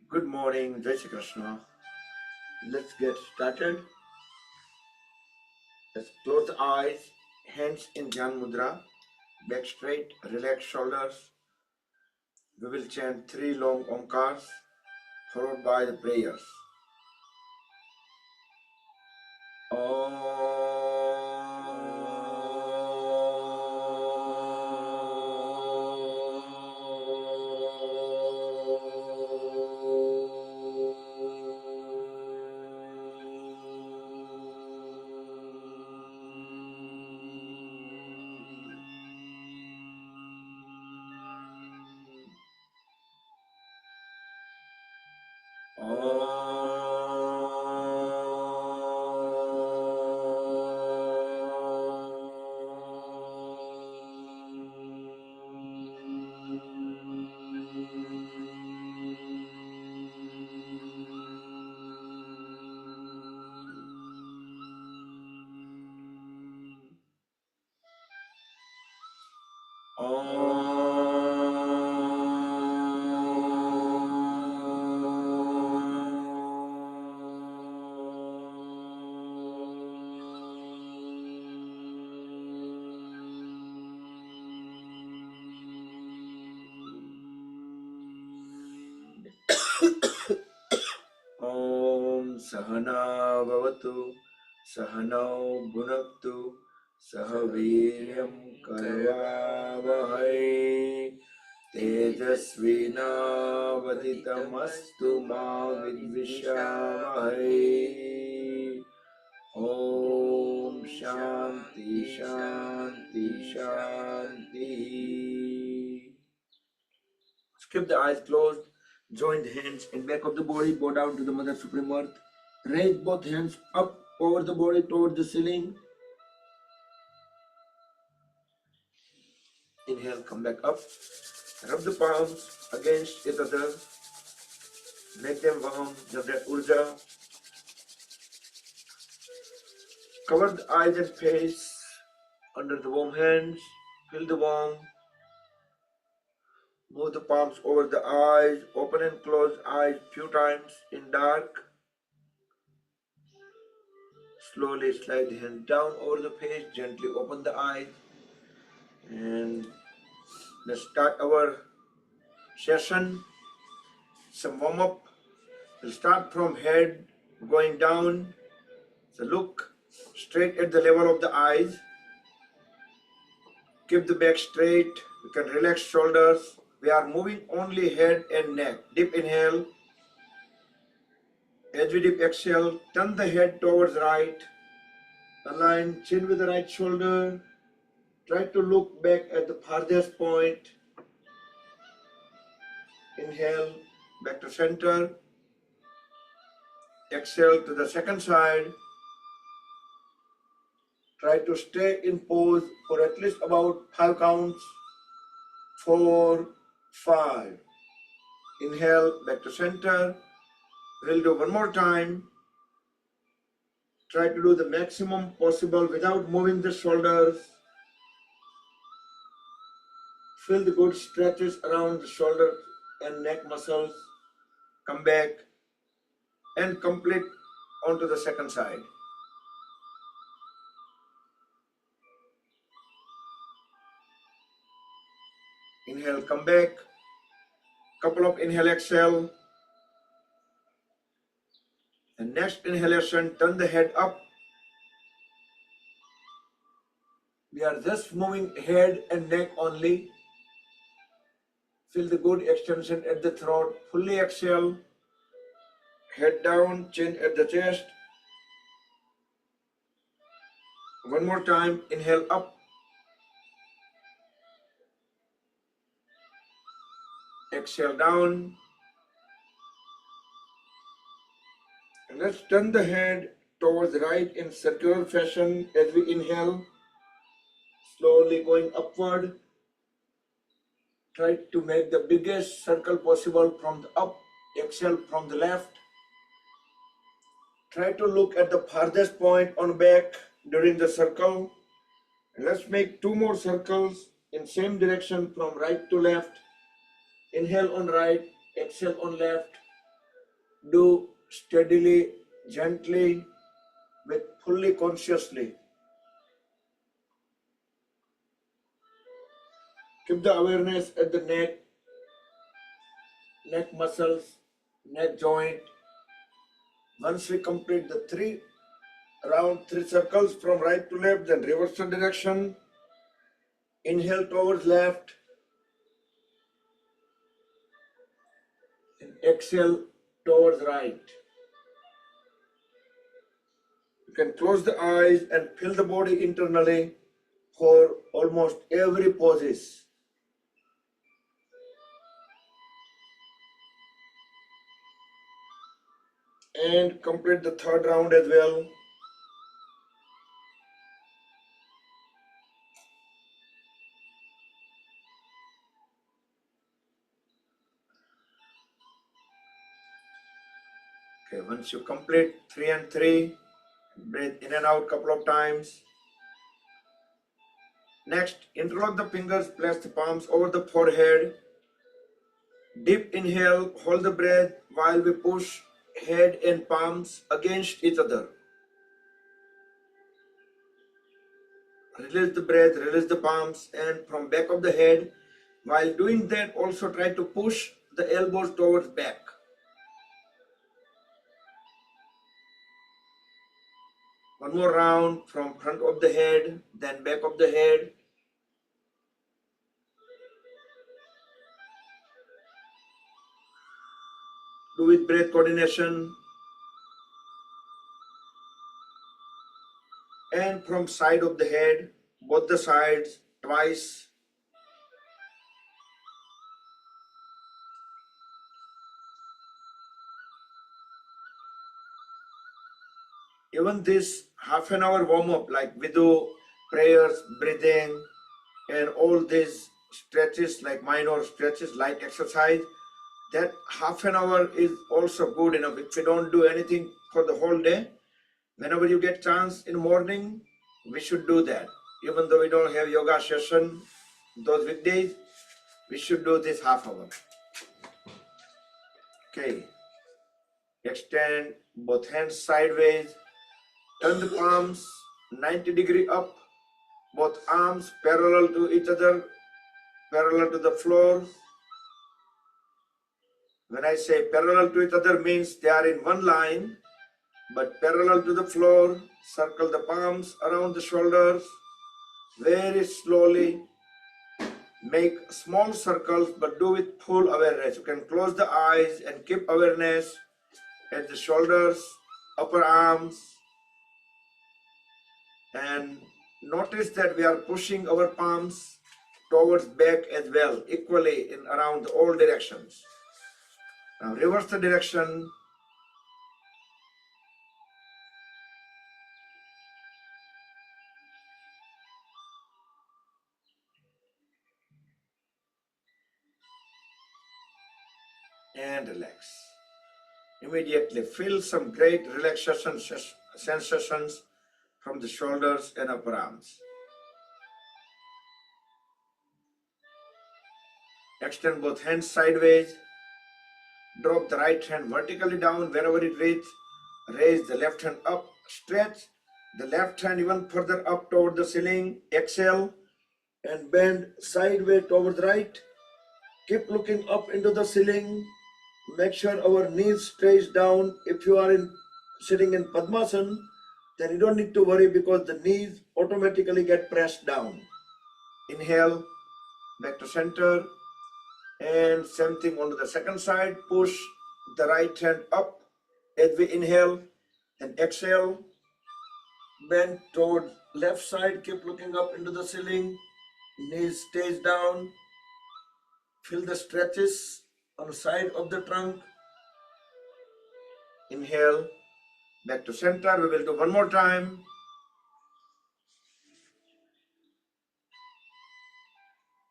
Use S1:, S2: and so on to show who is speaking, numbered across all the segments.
S1: Good morning, Jai Shri Krishna. Let's get started. Let's close the eyes, hands in Dhyan Mudra, back straight, relax shoulders. We will chant three long Omkars followed by the prayers. Om. Om Sahana Bhavatu Sahanau Bhunaktu Sahaviryam Karvavahai Tejasvinavaditamastu ma vidvishavahai. Om Shanti Shanti Shanti. Keep the eyes closed, join the hands in back of the body, bow down to the Mother Supreme Earth. Raise both hands up over the body towards the ceiling. Inhale, come back up. Rub the palms against each other. Make them warm, generate urja. Cover the eyes and face under the warm hands. Feel the warmth. Move the palms over the eyes. Open and close eyes few times in dark. Slowly slide the hand down over the face. Gently open the eyes. And let's start our session. Some warm up. We'll start from head going down. So look straight at the level of the eyes. Keep the back straight. You can relax shoulders. We are moving only head and neck. Deep inhale. As we deep exhale, turn the head towards right. Align chin with the right shoulder. Try to look back at the farthest point. Inhale, back to center. Exhale to the second side. Try to stay in pose for at least about 5 counts. 4, 5. Inhale, back to center. We'll do one more time. Try to do the maximum possible without moving the shoulders. Feel the good stretches around the shoulder and neck muscles. Come back and complete onto the second side. Inhale, come back. Couple of inhale, exhale. And next inhalation, turn the head up. We are just moving head and neck only. Feel the good extension at the throat. Fully exhale. Head down, chin at the chest. One more time. Inhale up. Exhale down. And let's turn the head towards right in circular fashion as we inhale. Slowly going upward. Try to make the biggest circle possible from the up. Exhale from the left. Try to look at the farthest point on back during the circle. And let's make 2 more circles in same direction from right to left. Inhale on right, exhale on left. Do steadily, gently, with fully consciously. Keep the awareness at the neck muscles, neck joint. Once we complete the three circles from right to left, then reverse the direction. Inhale towards left and exhale towards right. You can close the eyes and feel the body internally for almost every poses. And complete the third round as well. Okay, once you complete 3 and 3, breathe in and out couple of times. Next, interlock the fingers, place the palms over the forehead. Deep inhale, hold the breath while we push head and palms against each other. Release the breath, release the palms, and from back of the head. While doing that, also try to push the elbows towards back. One more round from front of the head, then back of the head. Do with breath coordination. And from side of the head, both the sides, twice. Even this half an hour warm up, like we do prayers, breathing, and all these stretches, like minor stretches, light exercise, that half an hour is also good enough. If we don't do anything for the whole day, whenever you get chance in the morning, we should do that. Even though we don't have yoga session those weekdays, we should do this half hour. Okay. Extend both hands sideways. Turn the palms 90-degree up. Both arms parallel to each other, parallel to the floor. When I say parallel to each other means they are in one line, but parallel to the floor. Circle the palms around the shoulders. Very slowly. Make small circles, but do with full awareness. You can close the eyes and keep awareness at the shoulders, upper arms, and notice that we are pushing our palms towards back as well, equally in around all directions. Now reverse the direction. And relax. Immediately feel some great relaxation sensations from the shoulders and upper arms. Extend both hands sideways. Drop the right hand vertically down wherever it reaches. Raise the left hand up. Stretch the left hand even further up toward the ceiling. Exhale and bend sideways toward the right. Keep looking up into the ceiling. Make sure our knees stays down. If you are sitting in Padmasana, then you don't need to worry because the knees automatically get pressed down. Inhale, back to center, and same thing on the second side. Push the right hand up as we inhale and exhale. Bend toward left side. Keep looking up into the ceiling. Knees stays down. Feel the stretches on the side of the trunk. Inhale, back to center. We will do one more time.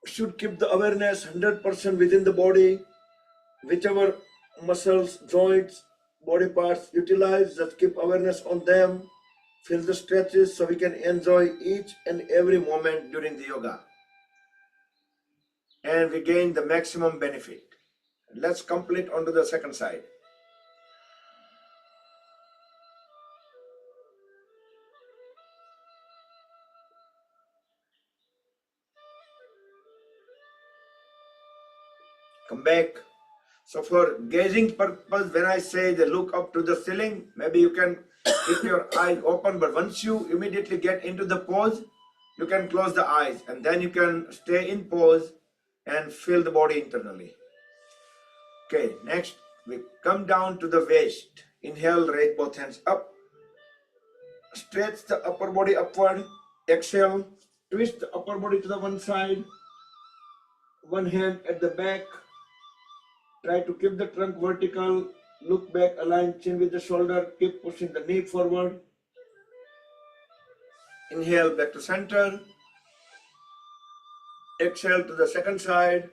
S1: Should keep the awareness 100% within the body. Whichever muscles, joints, body parts utilize, just keep awareness on them. Feel the stretches so we can enjoy each and every moment during the yoga. And we gain the maximum benefit. Let's complete onto the second side. come back. So for gazing purpose, when I say the look up to the ceiling, maybe you can keep your eyes open, but once you immediately get into the pose, you can close the eyes and then you can stay in pose and feel the body internally. Okay, next we come down to the waist. Inhale, raise both hands up. Stretch the upper body upward. Exhale, twist the upper body to the one side. One hand at the back. Try to keep the trunk vertical. Look back, align chin with the shoulder. Keep pushing the knee forward. Inhale, back to center. Exhale to the second side.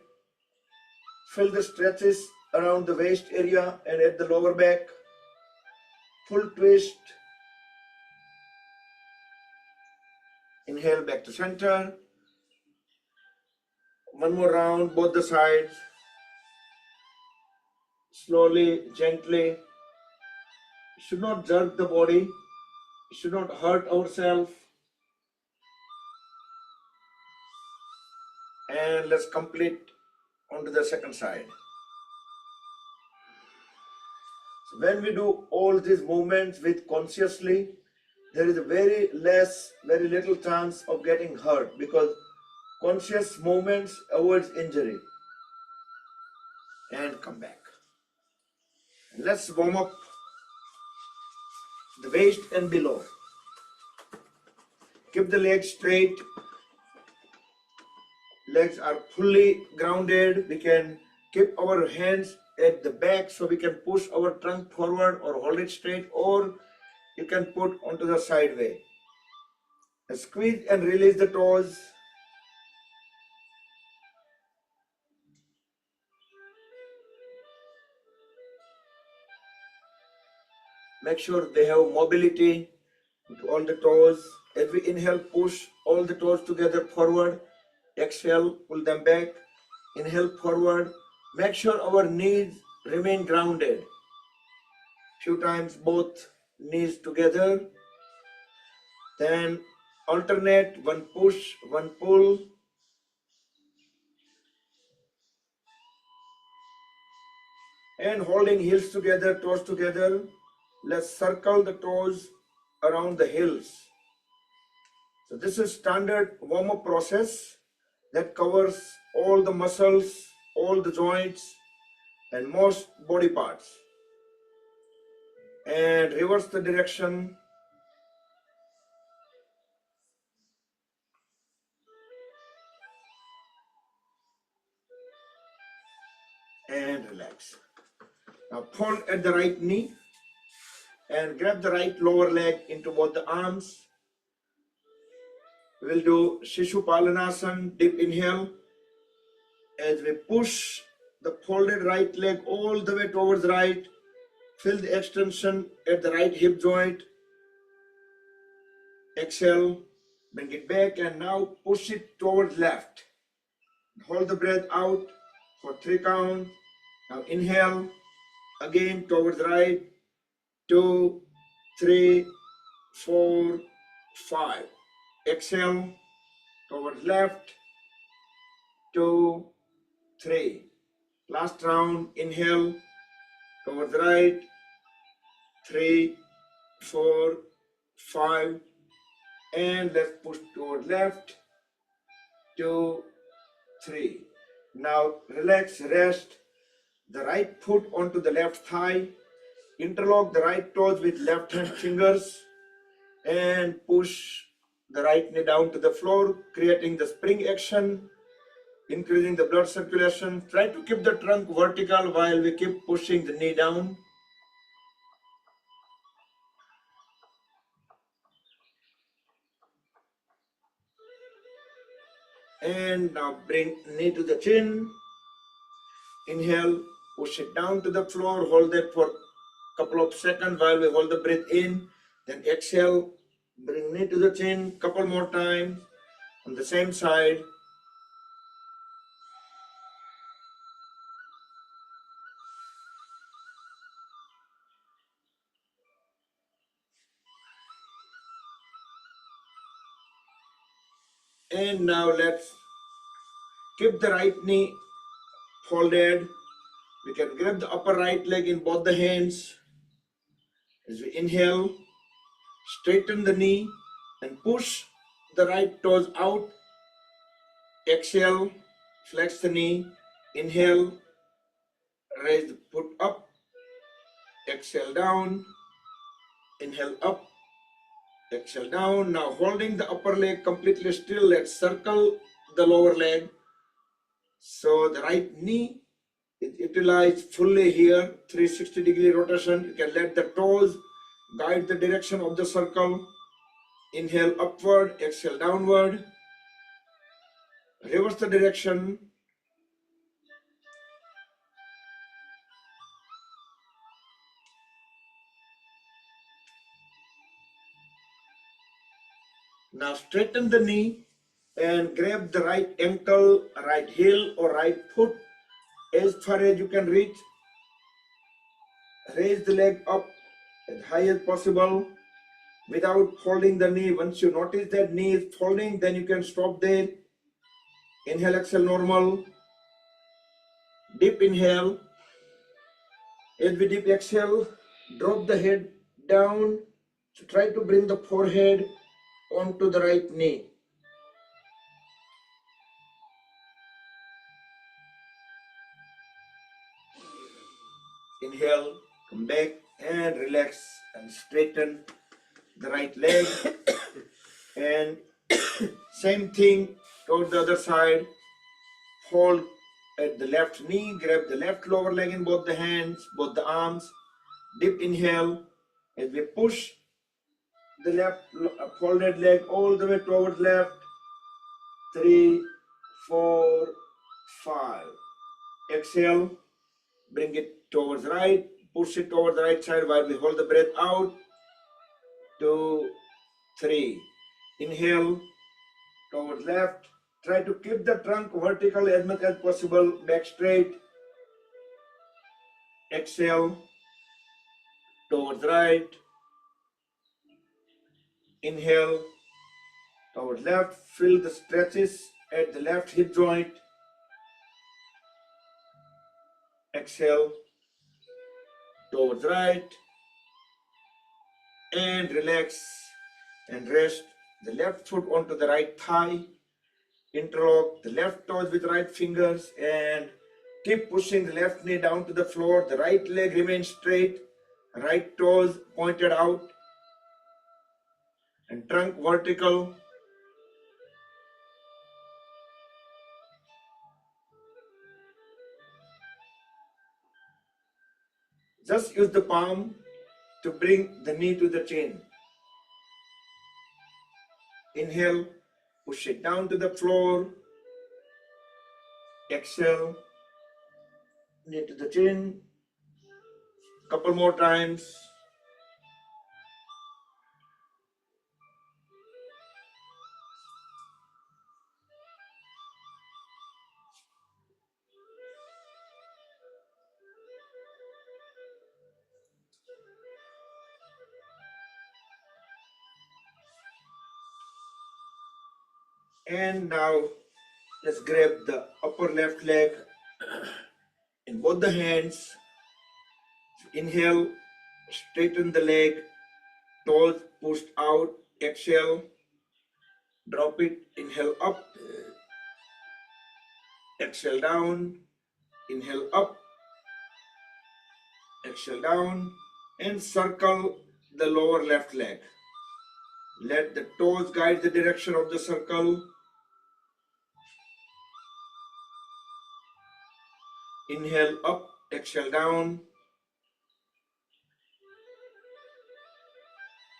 S1: Feel the stretches around the waist area and at the lower back. Full twist. Inhale, back to center. One more round, both the sides. Slowly, gently. Should not jerk the body. Should not hurt ourselves. And let's complete onto the second side. So when we do all these movements with consciously, there is a very little chance of getting hurt because conscious movements avoids injury. And come back. Let's warm up the waist and below. Keep the legs straight. Legs are fully grounded. We can keep our hands at the back so we can push our trunk forward or hold it straight, or you can put onto the side way. Squeeze and release the toes. Make sure they have mobility to all the toes. As we inhale, push all the toes together forward. Exhale, pull them back. Inhale forward. Make sure our knees remain grounded. Few times both knees together. Then alternate, one push, one pull. And holding heels together, toes together. Let's circle the toes around the heels. So this is standard warm-up process that covers all the muscles, all the joints, and most body parts. And reverse the direction. And relax. Now pull at the right knee and grab the right lower leg into both the arms. We will do Shishupalanasan, deep inhale. As we push the folded right leg all the way towards right, feel the extension at the right hip joint. Exhale, bring it back and now push it towards left. Hold the breath out for 3 counts. Now inhale, again towards right, 2, 3, 4, 5. Exhale, towards left, 2, 3. Last round, inhale, towards right, 3, 4, 5. And let's push toward left, 2, 3. Now relax, rest. The right foot onto the left thigh. Interlock the right toes with left hand fingers and push the right knee down to the floor, creating the spring action, increasing the blood circulation. Try to keep the trunk vertical while we keep pushing the knee down. And now bring knee to the chin. Inhale, push it down to the floor, hold that for a couple of seconds while we hold the breath in. Then exhale, bring knee to the chin, couple more times on the same side. And now let's keep the right knee folded. We can grab the upper right leg in both the hands. As we inhale, straighten the knee and push the right toes out. Exhale, flex the knee. Inhale, raise the foot up. Exhale down. Inhale up. Exhale down. Now holding the upper leg completely still, let's circle the lower leg. So the right knee is utilized fully here, 360-degree rotation. You can let the toes guide the direction of the circle. Inhale upward, exhale downward. Reverse the direction. Now straighten the knee and grab the right ankle, right heel or right foot as far as you can reach. Raise the leg up as high as possible without folding the knee. Once you notice that knee is folding, then you can stop there. Inhale, exhale, normal. Deep inhale. As we deep exhale, drop the head down. So try to bring the forehead onto the right knee. Inhale, come back and relax and straighten the right leg. And same thing toward the other side. Hold at the left knee, grab the left lower leg in both the hands, both the arms. Deep inhale as we push the left folded leg all the way towards left. 3, 4, 5. Exhale, bring it towards right, push it towards the right side while we hold the breath out. 2, 3. Inhale towards left. Try to keep the trunk vertical as much as possible, back straight. Exhale towards right. Inhale towards left. Feel the stretches at the left hip joint. Exhale towards right. And relax and rest the left foot onto the right thigh. Interlock the left toes with right fingers and keep pushing the left knee down to the floor. The right leg remains straight, right toes pointed out and trunk vertical. Just use the palm to bring the knee to the chin. Inhale, push it down to the floor. Exhale, knee to the chin. Couple more times. And now let's grab the upper left leg in both the hands. Inhale, straighten the leg, toes pushed out. Exhale, drop it. Inhale up, exhale down. Inhale up, exhale down, and circle the lower left leg. Let the toes guide the direction of the circle. Inhale up, exhale down,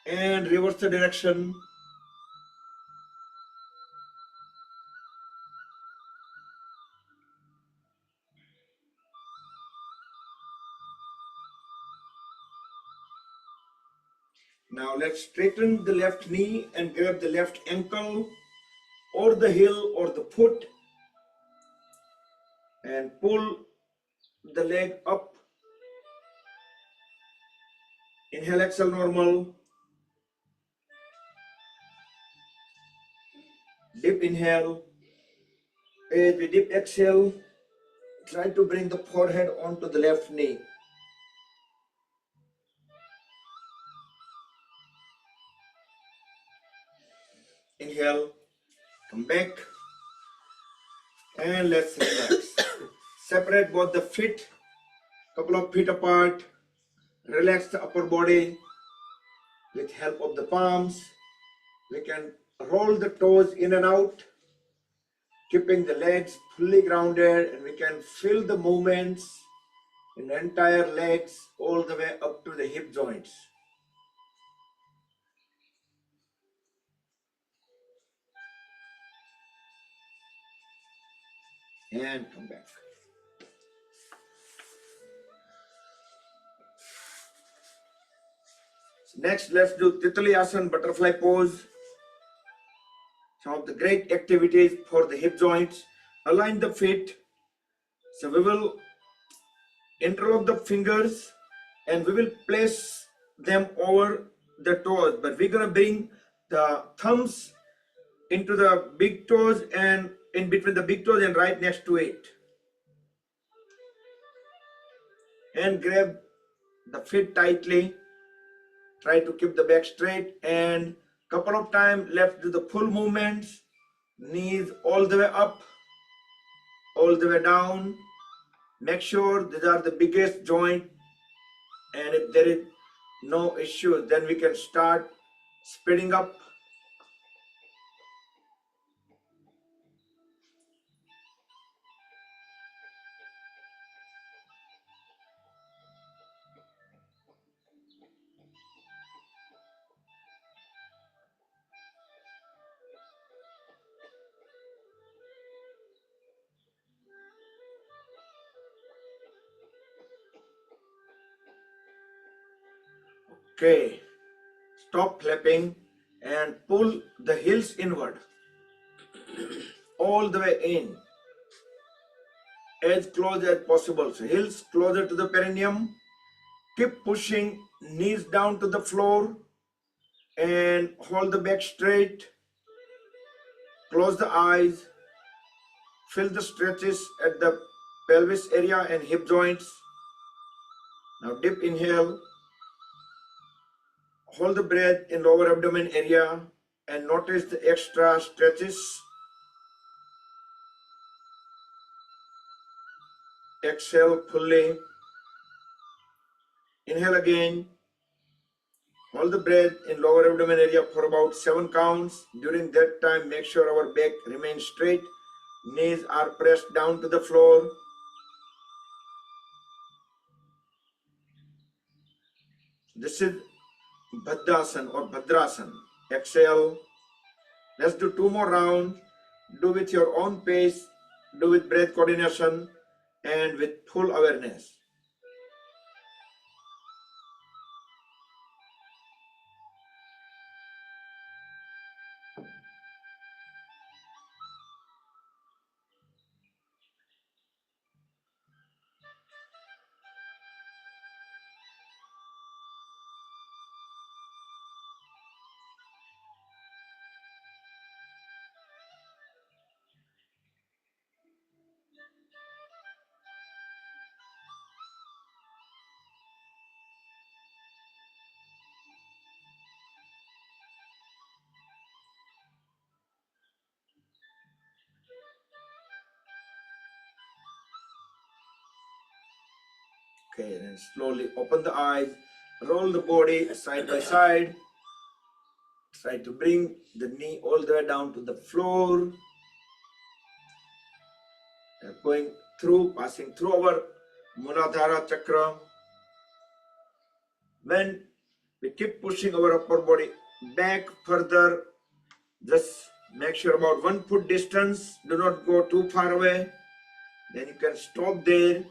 S1: and reverse the direction. Now let's straighten the left knee and grab the left ankle or the heel or the foot and pull the leg up. Inhale, exhale, normal. Deep inhale. As we deep exhale, Try to bring the forehead onto the left knee. Inhale, come back, and let's relax. Separate both the feet, couple of feet apart. Relax the upper body with help of the palms. We can roll the toes in and out, keeping the legs fully grounded, and we can feel the movements in the entire legs all the way up to the hip joints. And come back. Next, let's do Titli Asana, butterfly pose. Some of the great activities for the hip joints. Align the feet. So we will interlock the fingers and we will place them over the toes. But we're going to bring the thumbs into the big toes and in between the big toes and right next to it. And grab the feet tightly. Try to keep the back straight, and couple of times let's do the full movements. Knees all the way up, all the way down. Make sure these are the biggest joint, and if there is no issue, then we can start speeding up. Okay, stop clapping and pull the heels inward, all the way in, as close as possible. So heels closer to the perineum. Keep pushing knees down to the floor and hold the back straight. Close the eyes. Feel the stretches at the pelvis area and hip joints. Now deep inhale. Hold the breath in lower abdomen area and notice the extra stretches. Exhale fully. Inhale again. Hold the breath in lower abdomen area for about 7 counts. During that time, make sure our back remains straight. Knees are pressed down to the floor. This is Bhadrasana or Bhadrasana. Exhale. Let's do 2 more rounds. Do with your own pace. Do with breath coordination and with full awareness. Okay, and slowly open the eyes, roll the body side by side. Try to bring the knee all the way down to the floor. Going through, passing through our Muladhara chakra. When we keep pushing our upper body back further, just make sure about 1 foot distance. Do not go too far away. Then you can stop there.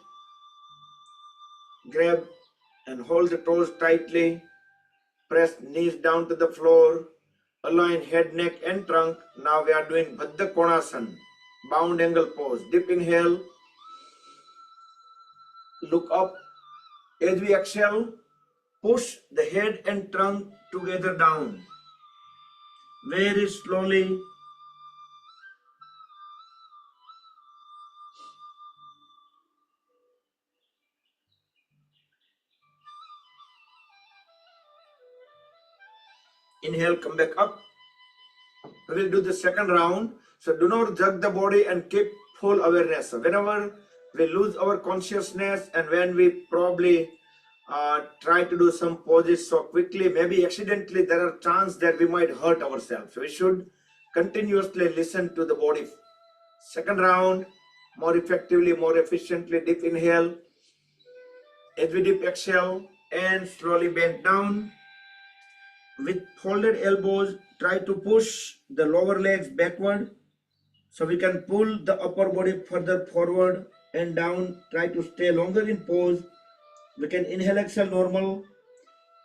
S1: Grab and hold the toes tightly. Press knees down to the floor. Align head, neck and trunk. Now we are doing Baddha Konasana, bound angle pose. Deep inhale. Look up. As we exhale, push the head and trunk together down. Very slowly. Inhale, come back up. We'll do the second round. So do not jerk the body and keep full awareness. So whenever we lose our consciousness and when we probably try to do some poses so quickly, maybe accidentally, there are chances that we might hurt ourselves. So we should continuously listen to the body. Second round, more effectively, more efficiently. Deep inhale. As we deep exhale and slowly bend down. With folded elbows, try to push the lower legs backward so we can pull the upper body further forward and down. Try to stay longer in pose. We can inhale, exhale normal.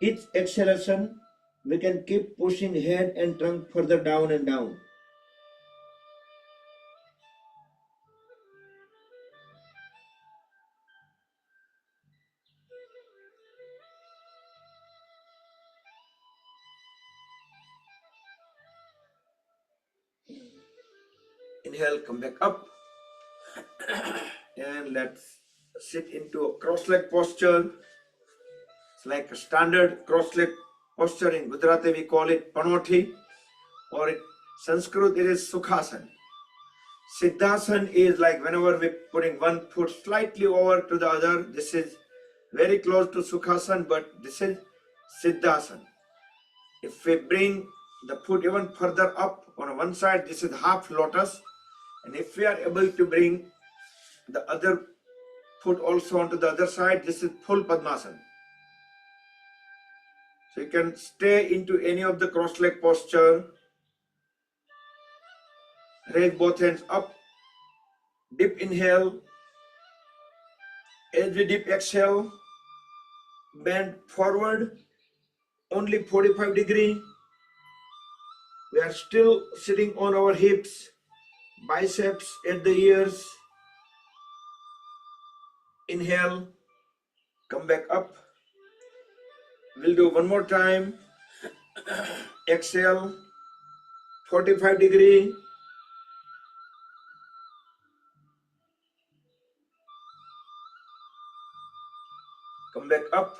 S1: Each exhalation, we can keep pushing head and trunk further down and down. Inhale, come back up. And let's sit into a cross-leg posture. It's like a standard cross-leg posture. In Gujarati we call it panoti, or in Sanskrit it is Sukhasana. Siddhasana is like whenever we're putting one foot slightly over to the other. This is very close to Sukhasana, but this is Siddhasana. If we bring the foot even further up on one side, this is half lotus. And if we are able to bring the other foot also onto the other side, this is full Padmasana. So you can stay into any of the cross-leg posture. Raise both hands up. Deep inhale. As we deep exhale, bend forward only 45 degrees. We are still sitting on our hips, biceps at the ears. Inhale, come back up. We'll do one more time. Exhale, 45 degrees. Come back up.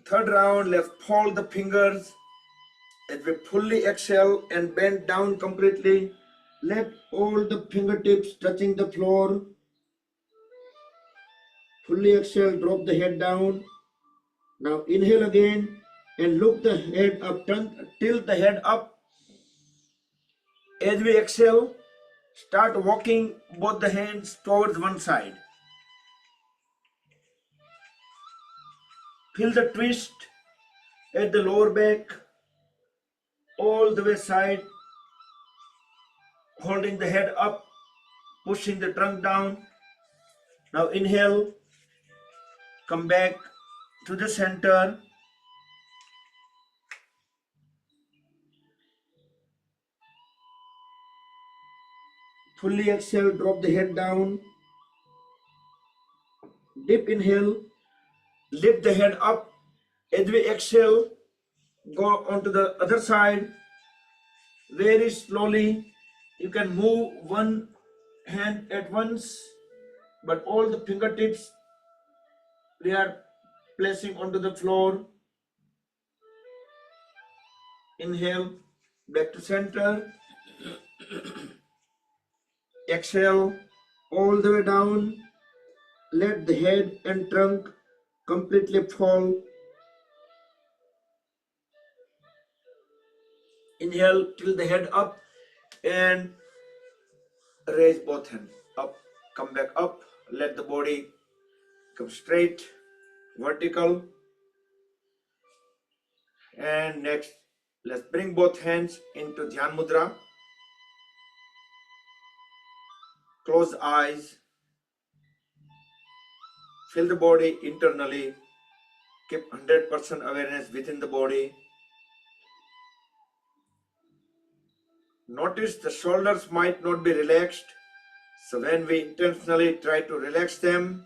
S1: Third round, let's fold the fingers. As we fully exhale and bend down completely, let all the fingertips touching the floor. Fully exhale, drop the head down. Now inhale again and look the head up, tilt the head up. As we exhale, start walking both the hands towards one side. Feel the twist at the lower back, all the way side, holding the head up, pushing the trunk down. Now inhale, come back to the center. Fully exhale, drop the head down. Deep inhale, lift the head up. As we exhale, go onto the other side. Very slowly, you can move one hand at once, but all the fingertips we are placing onto the floor. Inhale, back to center. Exhale, all the way down. Let the head and trunk completely fall. Inhale, tilt the head up and raise both hands up. Come back up. Let the body come straight, vertical. And next, let's bring both hands into Dhyan Mudra. Close eyes. Feel the body internally. Keep 100% awareness within the body. Notice the shoulders might not be relaxed. So when we intentionally try to relax them,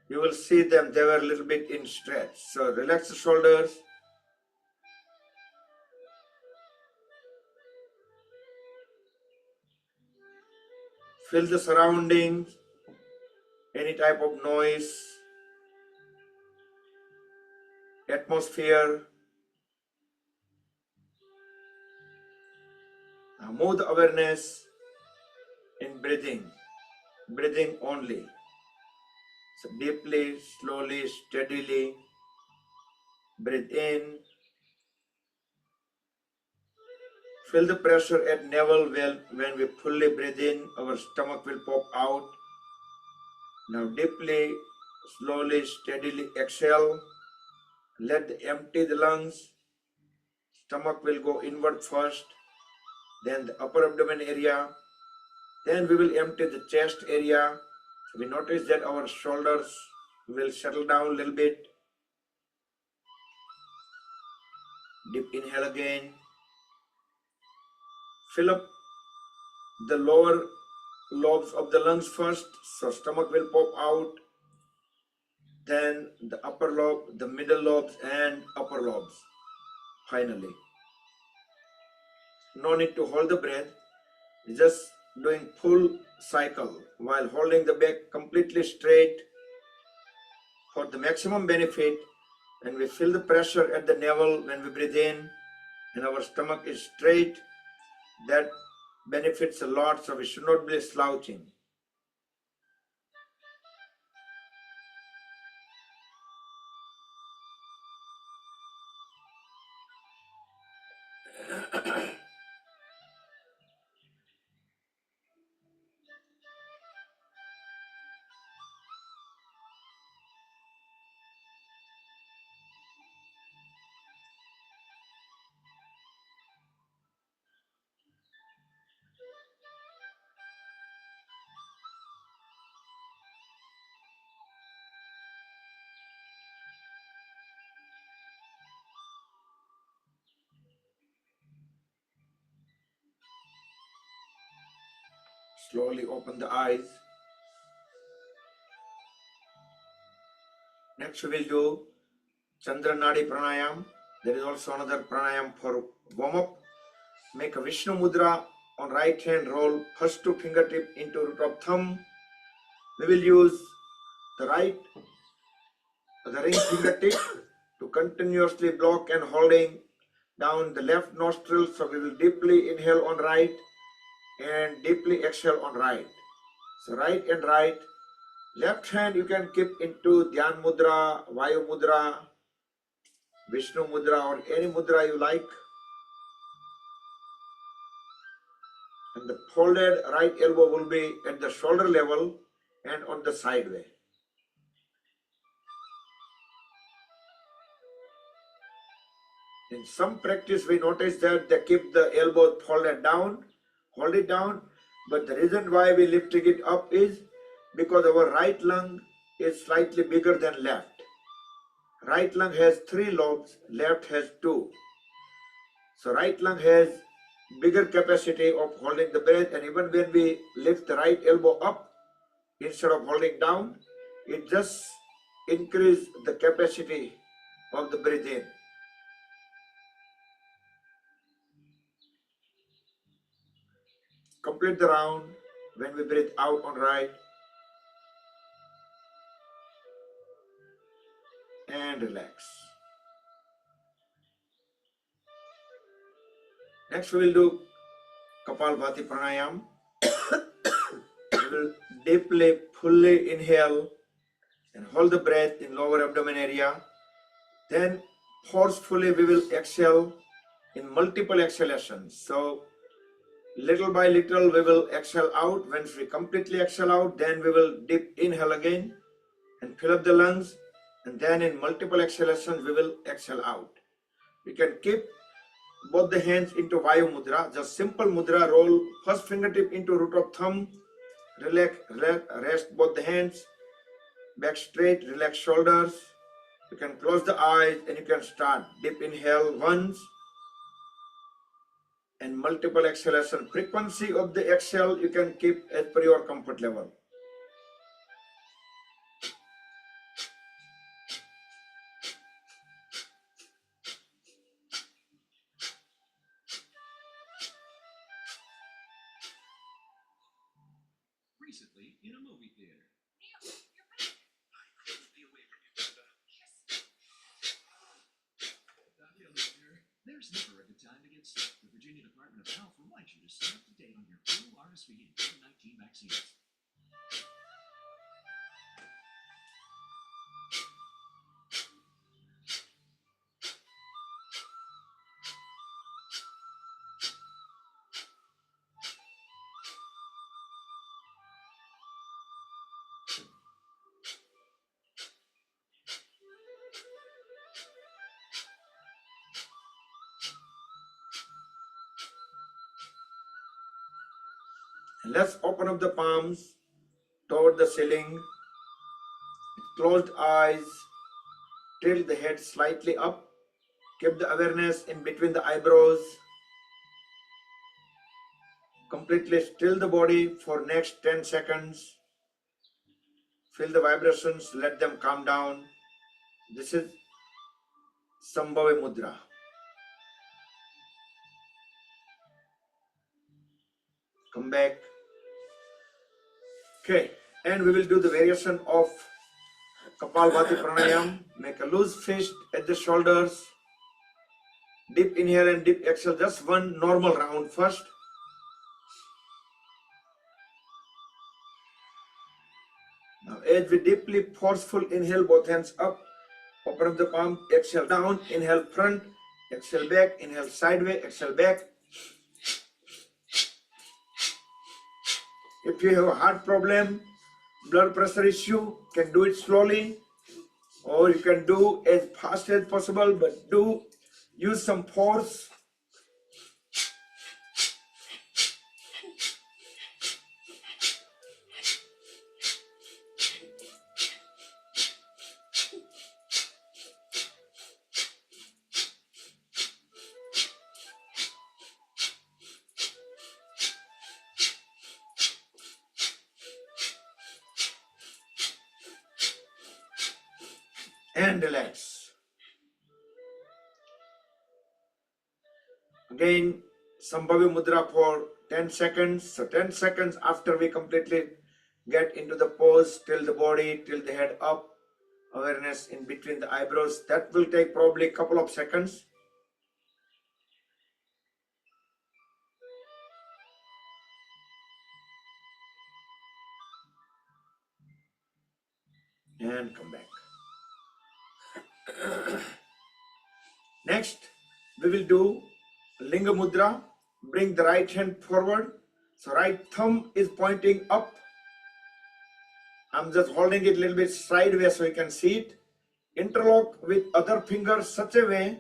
S1: you will see them, they were a little bit in stretch. So relax the shoulders. Feel the surroundings, any type of noise, atmosphere. move the awareness in breathing only. So deeply, slowly, steadily breathe in. Feel the pressure at navel when we fully breathe in, our stomach will pop out. Now deeply, slowly, steadily exhale. Empty the lungs. Stomach will go inward first, then the upper abdomen area. Then we will empty the chest area. We notice that our shoulders will settle down a little bit. Deep inhale again. Fill up the lower lobes of the lungs first, so stomach will pop out. Then the upper lobe, the middle lobes, and upper lobes. Finally, no need to hold the breath. Just doing full cycle while holding the back completely straight for the maximum benefit. And we feel the pressure at the navel when we breathe in, and our stomach is straight. That benefits a lot, so we should not be slouching. Slowly open the eyes. Next we will do Chandra Nadi Pranayam. There is also another pranayam for warm up. Make a Vishnu Mudra on right hand, roll first two fingertip into root of thumb. We will use the ring fingertip to continuously block and holding down the left nostril. So we will deeply inhale on right and deeply exhale on right. So right and right. Left hand you can keep into Dhyan Mudra, Vayu Mudra, Vishnu Mudra, or any mudra you like. And the folded right elbow will be at the shoulder level and on the side way. In some practice we notice that they keep the elbow folded down, hold it down, but the reason why we lifting it up is because our right lung is slightly bigger than left. Right lung has 3 lobes, left has 2. So right lung has bigger capacity of holding the breath, and even when we lift the right elbow up instead of holding down, it just increase the capacity of the breath in. Complete the round when we breathe out on right and relax. Next we will do Kapalbhati Pranayam. We will deeply, fully inhale and hold the breath in lower abdomen area. Then forcefully we will exhale in multiple exhalations. So little by little we will exhale out. Once we completely exhale out, then we will deep inhale again and fill up the lungs, and then in multiple exhalations we will exhale out. We can keep both the hands into Vayu Mudra, just simple mudra. Roll first fingertip into root of thumb, relax, rest both the hands, back straight, relax shoulders. You can close the eyes and you can start deep inhale once and multiple exhalation. Frequency of the exhale you can keep as per your comfort level.
S2: Recently, in a movie theater. There's never a good time to get stuck with the Virginia Department of Health would like you to stay up to date on your flu, RSV, and COVID-19 vaccines.
S1: Let's open up the palms toward the ceiling. Closed eyes. Tilt the head slightly up. Keep the awareness in between the eyebrows. Completely still the body for next 10 seconds. Feel the vibrations, let them calm down. This is Sambhavi Mudra. Come back. Okay, and we will do the variation of Kapalbhati Pranayam. Make a loose fist at the shoulders. Deep inhale and deep exhale. Just one normal round first. Now, as we deeply forceful inhale, both hands up. Open up the palm. Exhale down. Inhale front. Exhale back. Inhale sideways. Exhale back. If you have a heart problem, blood pressure issue, can do it slowly, or you can do as fast as possible, but do use some force. And relax. Again, Sambhavi Mudra for 10 seconds. So 10 seconds after we completely get into the pose, tilt the body, tilt the head up, awareness in between the eyebrows. That will take probably a couple of seconds. And come back. Next, we will do Linga Mudra. Bring the right hand forward. So right thumb is pointing up. I'm just holding it a little bit sideways so you can see it. Interlock with other fingers such a way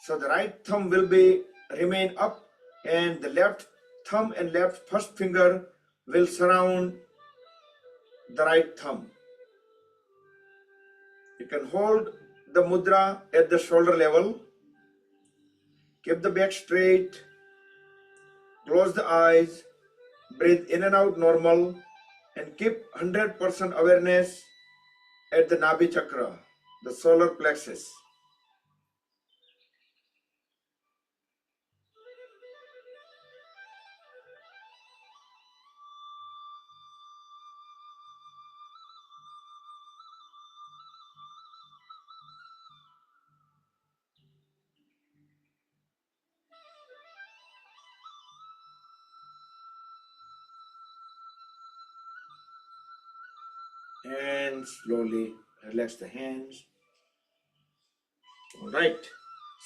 S1: so the right thumb will be remain up and the left thumb and left first finger will surround the right thumb. You can hold the mudra at the shoulder level. Keep the back straight. Close the eyes. Breathe in and out normal. And keep 100% awareness at the Nabhi Chakra, the solar plexus. And slowly relax the hands. All right.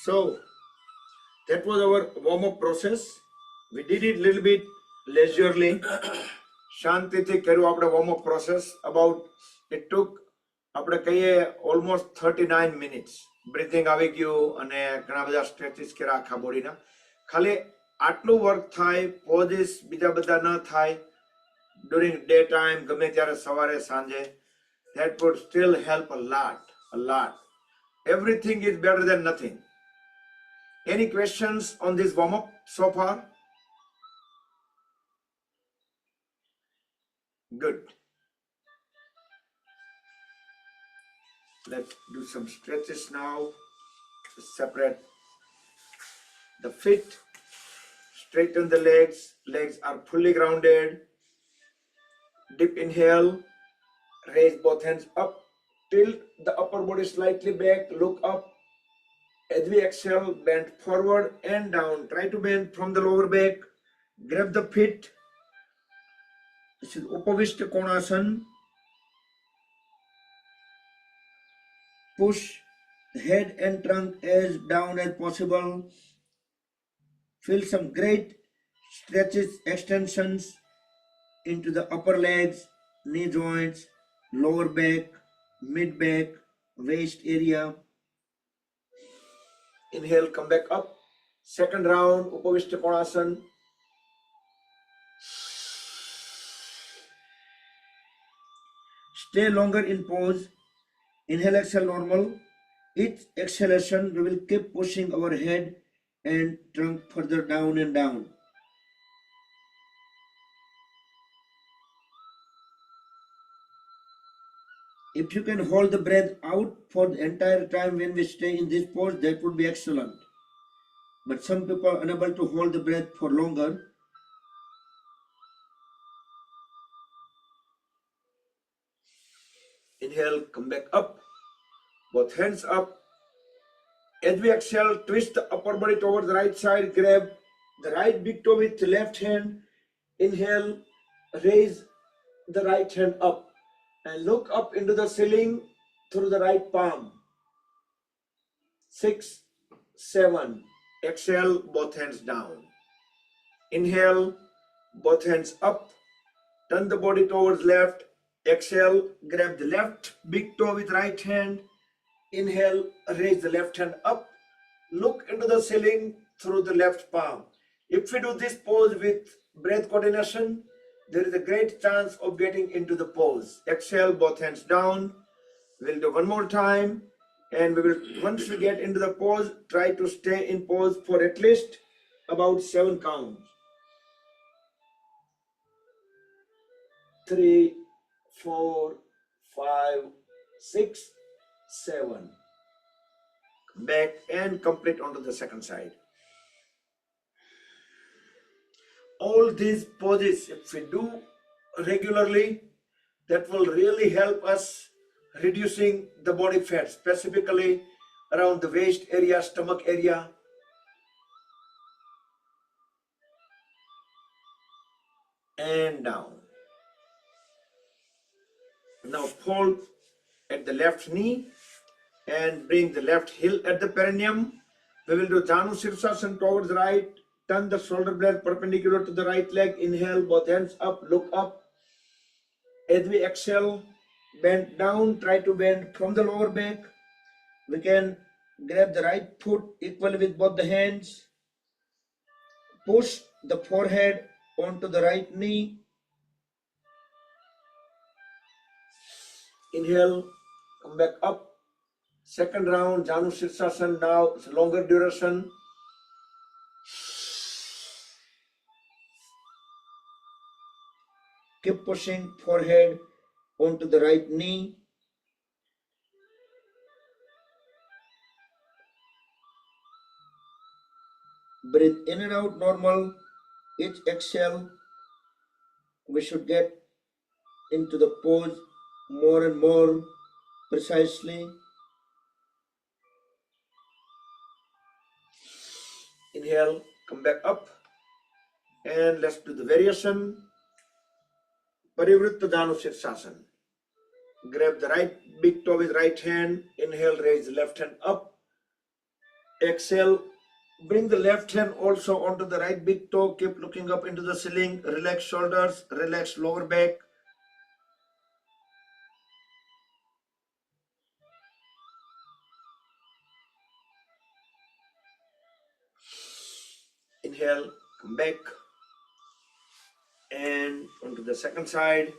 S1: So that was our warm-up process. We did it a little bit leisurely. શાંતિથી કર્યું આપણે warm-up process. It took આપણે કહીએ almost 39 minutes. Breathing આવી ગયું અને ઘણા બધા stretches કર્યા આખા બોડીના. ખાલી આટલું વર્ક થાય, poses બીજા બધા ન થાય during daytime, ગમે ત્યારે સવારે સાંજે. That would still help a lot. Everything is better than nothing. Any questions on this warm-up so far? Good. Let's do some stretches now. Separate the feet. Straighten the legs. Legs are fully grounded. Deep inhale. Raise both hands up. Tilt the upper body slightly back. Look up. As we exhale, bend forward and down. Try to bend from the lower back. Grab the feet. This is Upavishta Konasana. Push the head and trunk as down as possible. Feel some great stretches, extensions into the upper legs, knee joints, lower back, mid back, waist area. Inhale, come back up. Second round, Upavishta Konasana. Stay longer in pose. Inhale, exhale, normal. Each exhalation, we will keep pushing our head and trunk further down and down. If you can hold the breath out for the entire time when we stay in this pose, that would be excellent. But some people are unable to hold the breath for longer. Inhale, come back up. Both hands up. As we exhale, twist the upper body towards the right side. Grab the right big toe with the left hand. Inhale, raise the right hand up and look up into the ceiling through the right palm. 6, 7. Exhale, both hands down. Inhale, both hands up. Turn the body towards left. Exhale, grab the left big toe with right hand. Inhale, raise the left hand up. Look into the ceiling through the left palm. If we do this pose with breath coordination, there is a great chance of getting into the pose. Exhale, both hands down. We'll do one more time. And we will, once we get into the pose, try to stay in pose for at least about 7 counts. 3, 4, 5, 6, 7. Back and complete onto the second side. All these poses, if we do regularly, that will really help us reducing the body fat, specifically around the waist area, stomach area. And down. Now fold at the left knee and bring the left heel at the perineum. We will do Janu Sirsasana towards right. Turn the shoulder blade perpendicular to the right leg. Inhale, both hands up, look up. As we exhale, bend down, try to bend from the lower back. We can grab the right foot equally with both the hands. Push the forehead onto the right knee. Inhale, come back up. Second round, Janu Sirsasana. Now it's a longer duration. Keep pushing forehead onto the right knee. Breathe in and out normal. Each exhale, we should get into the pose more and more precisely. Inhale, come back up. And let's do the variation. Parivritta Janu Sirsasana. Grab the right big toe with right hand. Inhale, raise the left hand up. Exhale, bring the left hand also onto the right big toe. Keep looking up into the ceiling. Relax shoulders, relax lower back. Inhale, come back. And onto the second side.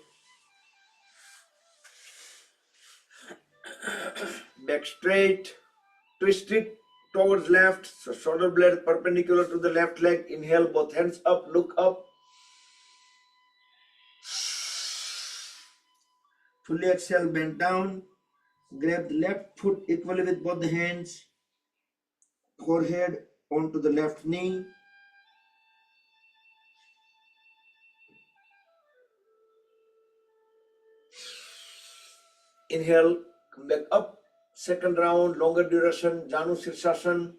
S1: Back straight. Twist it towards left. So shoulder blade perpendicular to the left leg. Inhale, both hands up, look up. Fully exhale, bend down. Grab the left foot equally with both the hands. Forehead onto the left knee. Inhale, come back up. Second round, longer duration, Janu Sirsasana.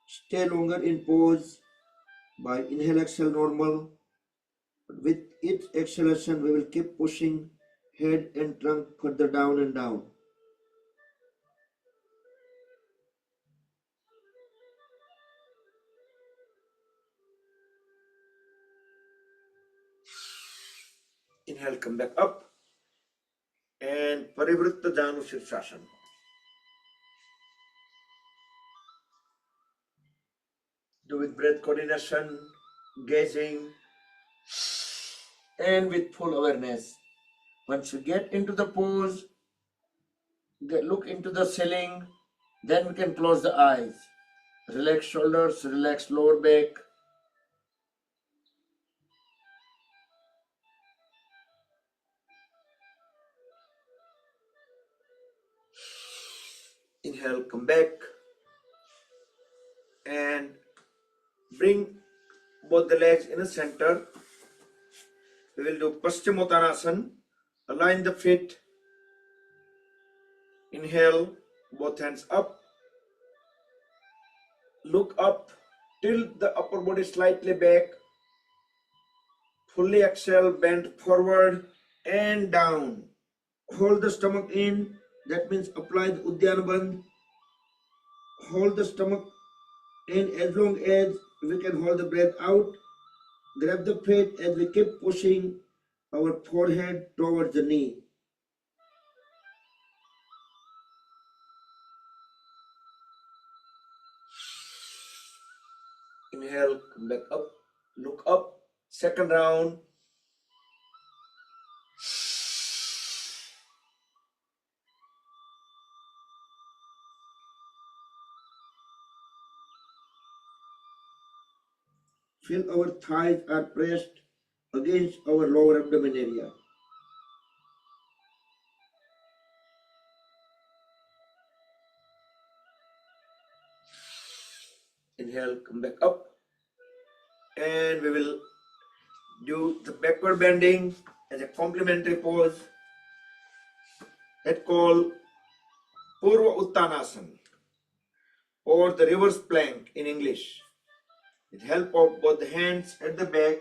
S1: Stay longer in pose by inhale, exhale normal. With each exhalation, we will keep pushing head and trunk further down and down. Inhale, come back up. And Parivritta Janu Sirsasana. Do with breath coordination, gazing, and with full awareness. Once you get into the pose, look into the ceiling, then we can close the eyes. Relax shoulders, relax lower back. Inhale, come back. And bring both the legs in the center. We will do Paschimottanasana. Align the feet. Inhale, both hands up. Look up. Tilt the upper body slightly back. Fully exhale, bend forward and down. Hold the stomach in. That means apply the Uddiyana Bandh. Hold the stomach in as long as we can hold the breath out. Grab the feet as we keep pushing our forehead towards the knee. Inhale, come back up, look up. Second round. Feel our thighs are pressed against our lower abdomen area. Inhale, come back up. And we will do the backward bending as a complementary pose. That's called Purva Uttanasana or the reverse plank in English. With help of both the hands at the back,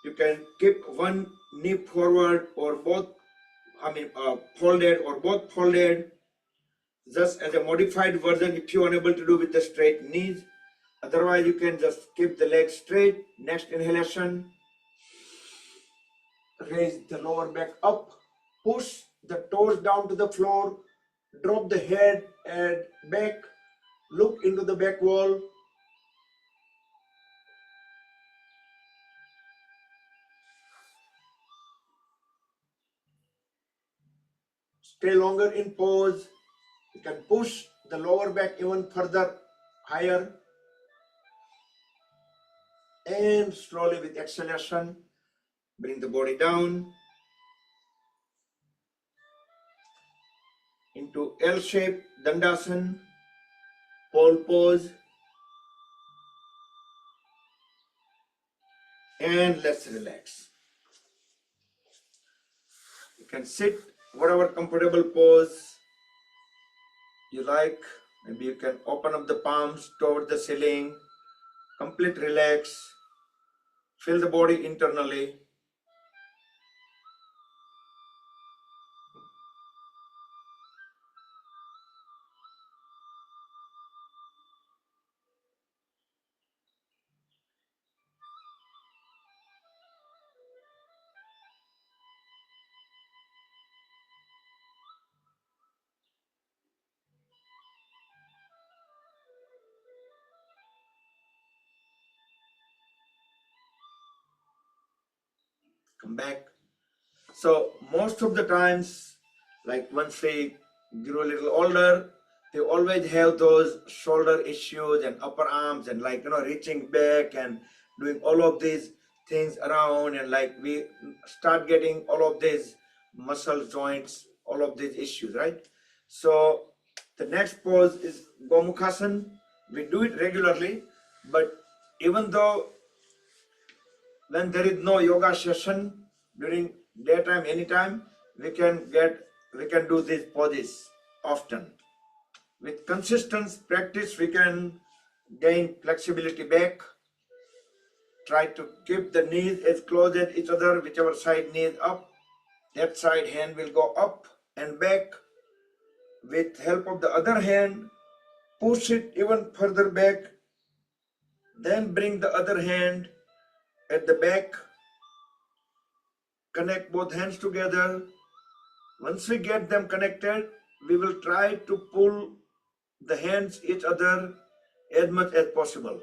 S1: you can keep one knee forward or both, folded or both folded, just as a modified version if you are unable to do with the straight knees. Otherwise, you can just keep the legs straight. Next inhalation, raise the lower back up, push the toes down to the floor, drop the head and back, look into the back wall. Stay longer in pose. You can push the lower back even further higher. And slowly with exhalation, bring the body down into L shape, Dandasana, pole pose. And let's relax. You can sit whatever comfortable pose you like. Maybe you can open up the palms toward the ceiling. Complete relax. Feel the body internally. Come back. So most of the times, like once we grow a little older, they always have those shoulder issues and upper arms and reaching back and doing all of these things around, and we start getting all of these muscle joints, all of these issues, right? So the next pose is Gomukhasana. We do it regularly, but even though when there is no yoga session during daytime, anytime, we can do these poses often. With consistent practice, we can gain flexibility back. Try to keep the knees as close as each other, whichever side knee is up, that side hand will go up and back. With help of the other hand, push it even further back, then bring the other hand at the back, connect both hands together. Once we get them connected, we will try to pull the hands each other as much as possible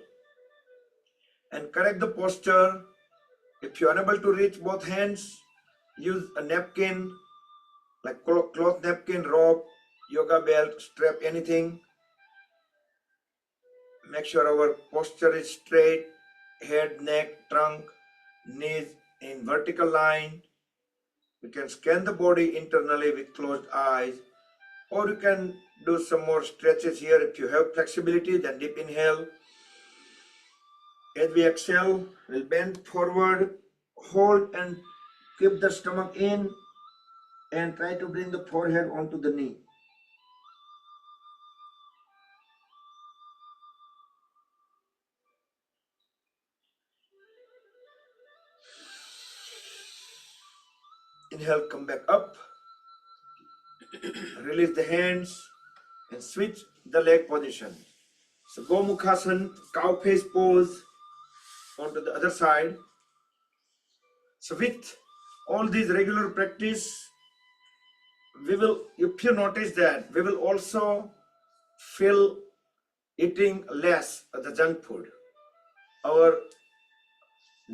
S1: and correct the posture. If you are unable to reach both hands, use a napkin, like cloth napkin, rope, yoga belt, strap, anything. Make sure our posture is straight, head, neck, trunk, knees in vertical line. You can scan the body internally with closed eyes, or you can do some more stretches here. If you have flexibility, then deep inhale. As we exhale, we'll bend forward, hold and keep the stomach in, and try to bring the forehead onto the knee. Inhale, come back up. Release the hands and switch the leg position. So Gomukhasana, cow face pose onto the other side. So with all these regular practice, we will, if you notice that, we will also feel eating less of the junk food. Our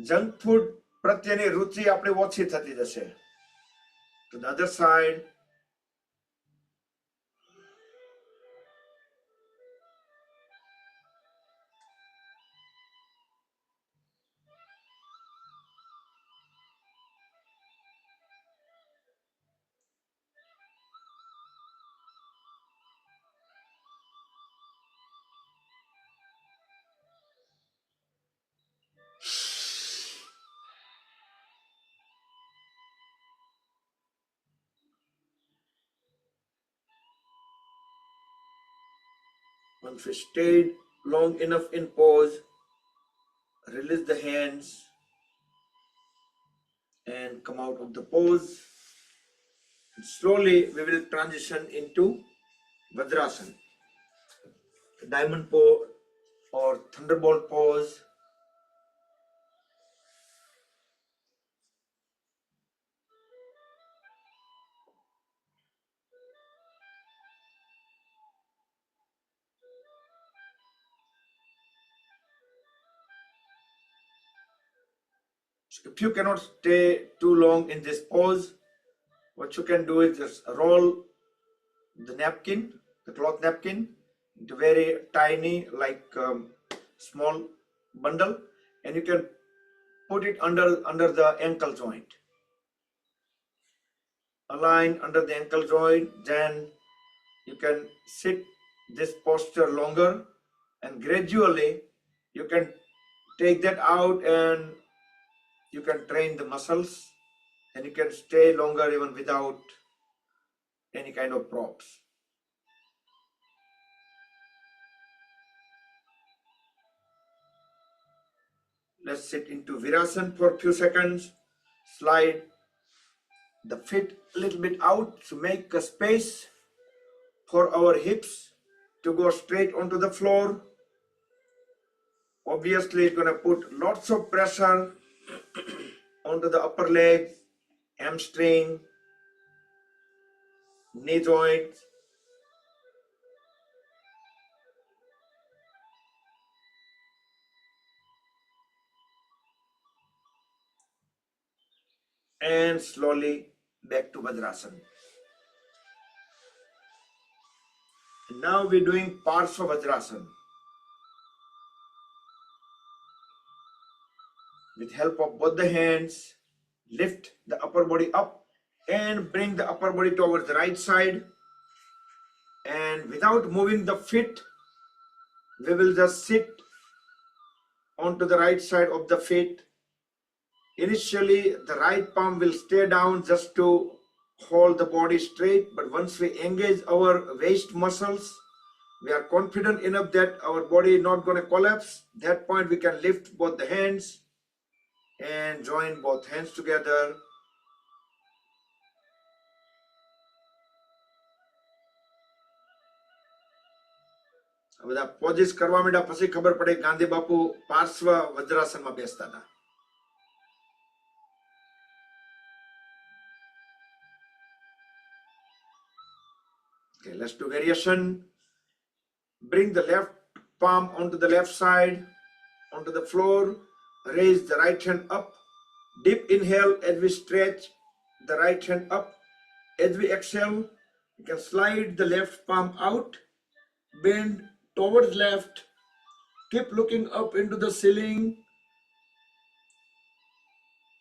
S1: junk food પ્રત્યેની રુચિ આપણે ઓછી થતી જશે. To the other side. Once we stayed long enough in pose, release the hands and come out of the pose. And slowly we will transition into Vajrasana, diamond pose or thunderbolt pose. If you cannot stay too long in this pose, what you can do is just roll the napkin, the cloth napkin, into very tiny, like small bundle, and you can put it under the ankle joint. Align under the ankle joint, then you can sit this posture longer, and gradually you can take that out and you can train the muscles, and you can stay longer even without any kind of props. Let's sit into Virasana for a few seconds. Slide the feet a little bit out to make a space for our hips to go straight onto the floor. Obviously, it's going to put lots of pressure onto the upper leg, hamstring, knee joints. And slowly back to Vajrasana. And now we're doing Parsva Vajrasana. With help of both the hands, lift the upper body up and bring the upper body towards the right side. And without moving the feet, we will just sit onto the right side of the feet Initially, the right palm will stay down just to hold the body straight, but once we engage our waist muscles, we are confident enough that our body is not going to collapse. That point, we can lift both the hands and join both hands together. બધા possess કરવા માંડ્યા પછી ખબર પડે ગાંધી બાપુ પાર્શ્વ વજ્રાસનમાં બેસતા હતા. Okay, let's do variation. Bring the left palm onto the left side, onto the floor. Raise the right hand up. Deep inhale as we stretch the right hand up. As we exhale, you can slide the left palm out. Bend towards left. Keep looking up into the ceiling.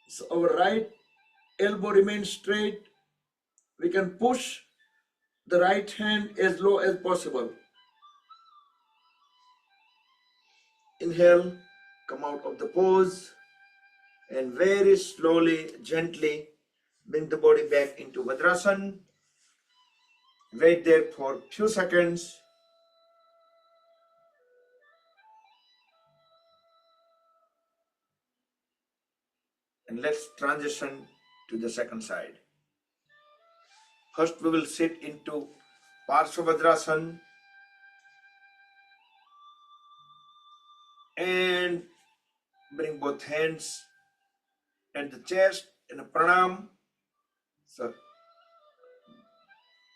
S1: So our right elbow remains straight. We can push the right hand as low as possible. Inhale, come out of the pose, and very slowly, gently bring the body back into Vajrasana. Wait there for few seconds. And let's transition to the second side. First, we will sit into Parsva Vajrasana and bring both hands at the chest in a pranam. So,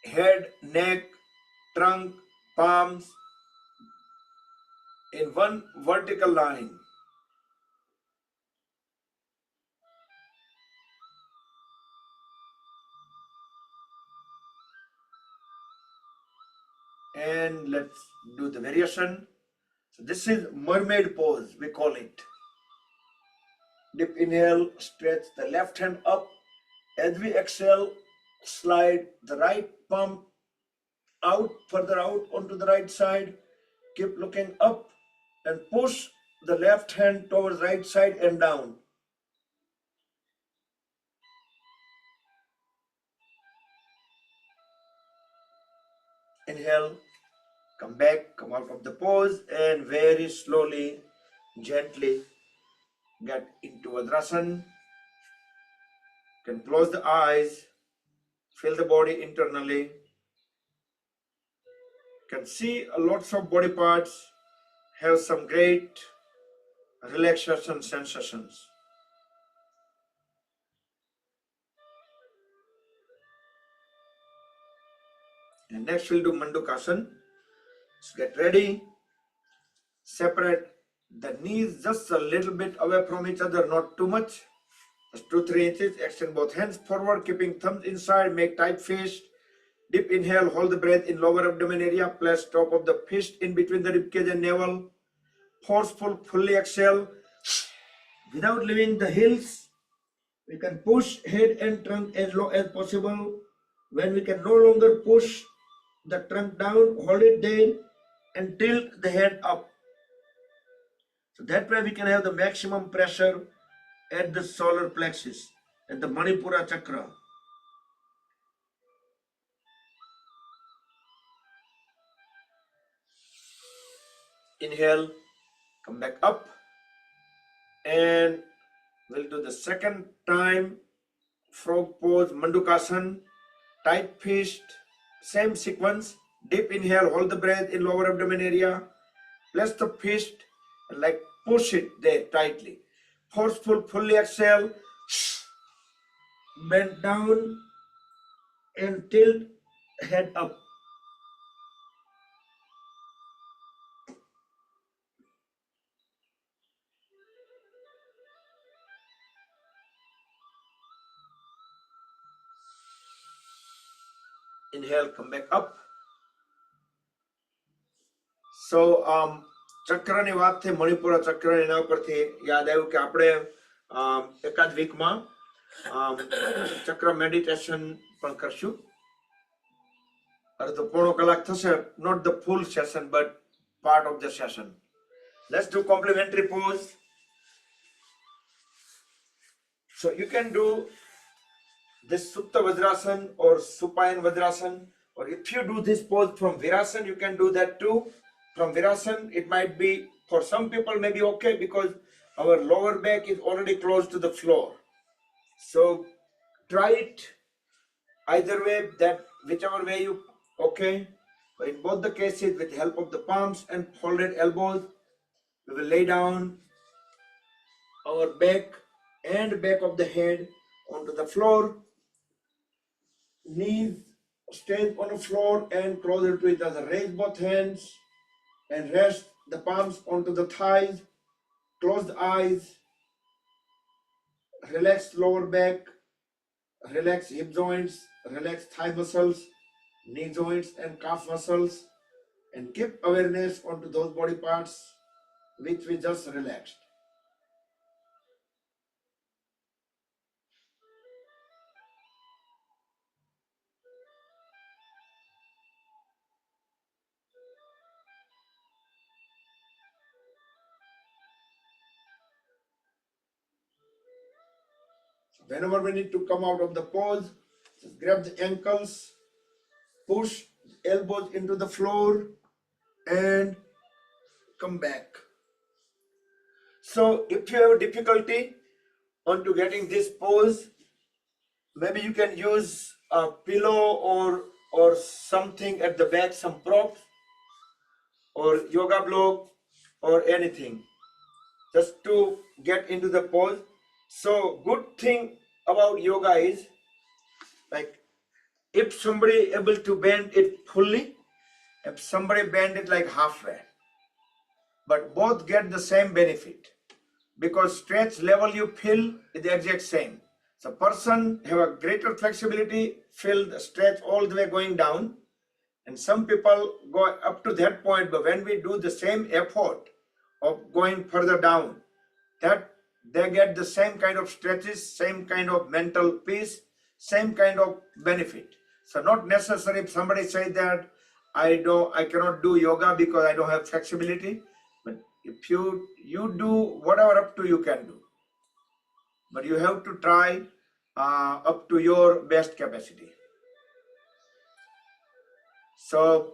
S1: head, neck, trunk, palms in one vertical line. And let's do the variation. So this is mermaid pose, we call it. Deep inhale, stretch the left hand up. As we exhale, slide the right palm out, further out onto the right side. Keep looking up and push the left hand towards right side and down. Inhale, come back, come out of the pose, and very slowly, gently get into Vajrasana. You can close the eyes, feel the body internally. You can see lots of body parts have some great relaxation sensations. And next we'll do Mandukasana. So get ready. Separate the knees just a little bit away from each other, not too much. Just 2-3 inches. Extend both hands forward, keeping thumbs inside. Make tight fist. Deep inhale, hold the breath in lower abdomen area. Place top of the fist in between the ribcage and navel. Forceful, fully exhale. Without leaving the heels, we can push head and trunk as low as possible. When we can no longer push the trunk down, hold it there and tilt the head up. So that way we can have the maximum pressure at the solar plexus, at the Manipura chakra. Inhale, come back up, and we'll do the second time frog pose, Mandukasana, tight fist, same sequence. Deep inhale, hold the breath in lower abdomen area. Place the fist and like push it there tightly. Forceful, fully exhale. Bend down and tilt head up. Inhale, come back up. So ચક્રની વાત થઈ, મણિપુરા ચક્ર, એના ઉપરથી યાદ આવ્યું કે આપણે એકાદ વીકમાં ચક્ર મેડિટેશન પણ કરશું. અડધો પોણો કલાક થશે, not the full session but part of the session. Let's do complementary pose. So you can do this Supta Vajrasan or Supine Vajrasan, or if you do this pose from Virasan, you can do that too. From Virasan, it might be, for some people maybe okay, because our lower back is already close to the floor. So try it either way, that whichever way you okay. But in both the cases, with the help of the palms and folded elbows, we will lay down our back and back of the head onto the floor. Knees stay on the floor and closer to each other. Raise both hands and rest the palms onto the thighs. Close the eyes. Relax lower back. Relax hip joints. Relax thigh muscles, knee joints and calf muscles. And keep awareness onto those body parts which we just relaxed. Whenever we need to come out of the pose, just grab the ankles, push elbows into the floor and come back. So if you have difficulty onto getting this pose, maybe you can use a pillow or something at the back, some props or yoga block or anything, just to get into the pose. So good thing about yoga is, like, if somebody able to bend it fully, if somebody bend it like halfway, but both get the same benefit, because stretch level you feel is the exact same. So person have a greater flexibility, feel the stretch all the way going down, and some people go up to that point, but when we do the same effort of going further down, that they get the same kind of stretches, same kind of mental peace, same kind of benefit. So not necessary if somebody say that I cannot do yoga because I don't have flexibility, but if you do whatever up to you can do, but you have to try up to your best capacity. So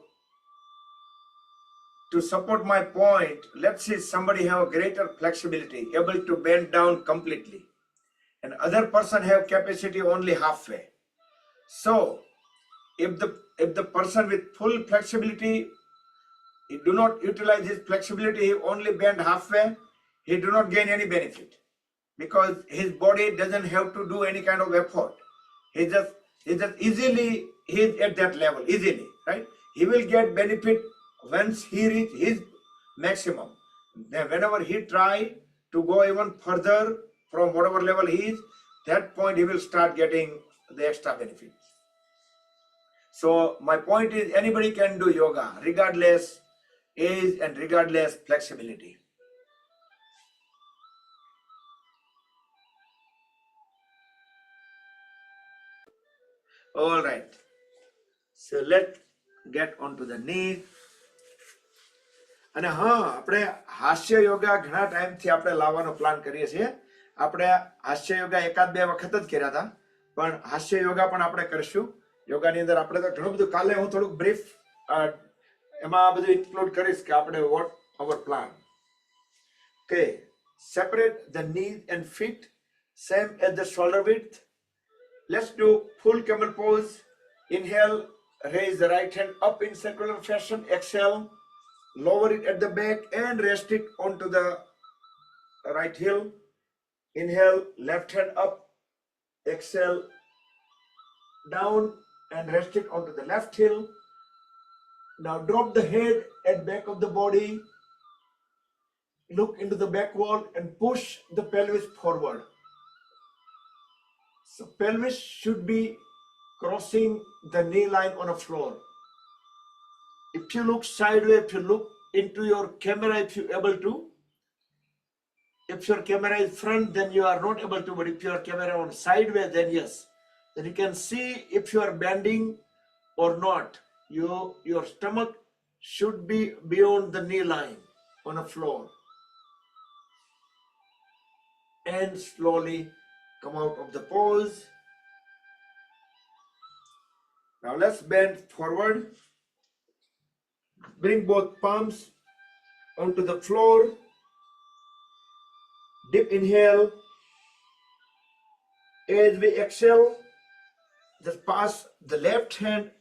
S1: to support my point, let's say somebody have a greater flexibility, able to bend down completely, and other person have capacity only halfway. So if the person with full flexibility, he do not utilize his flexibility, he only bend halfway, he do not gain any benefit, because his body doesn't have to do any kind of effort. He just easily, he's at that level easily, right? He will get benefit once he reach his maximum. Then whenever he try to go even further from whatever level he is, that point he will start getting the extra benefits. So my point is, anybody can do yoga regardless age and regardless flexibility. All right. So let's get onto the knee. અને હા, આપણે હાસ્ય યોગા ઘણા ટાઈમથી આપણે લાવવાનો plan કરીએ છીએ. આપણે હાસ્ય યોગા એકાદ બે વખત જ કર્યા હતા, પણ હાસ્ય યોગા પણ આપણે કરશું. યોગાની અંદર આપણે તો ઘણું બધું, કાલે હું થોડુંક બ્રીફ એમાં બધું ઇન્ક્લુડ કરીશ કે આપણે what our plan. Okay, separate the knees and feet same as the shoulder width. Let's do full camel pose. Inhale, raise the right hand up in circular fashion. Exhale, lower it at the back and rest it onto the right heel. Inhale, left hand up. Exhale, down and rest it onto the left heel. Now drop the head at back of the body. Look into the back wall and push the pelvis forward. So pelvis should be crossing the knee line on a floor. If you look sideways, if you look into your camera, if you're able to, if your camera is front, then you are not able to, but if your camera on sideways, then yes. Then you can see if you are bending or not. Your stomach should be beyond the knee line on a floor. And slowly Come out of the pose. Now let's bend forward. Bring both palms onto the floor. Deep inhale. As we exhale, just pass the left hand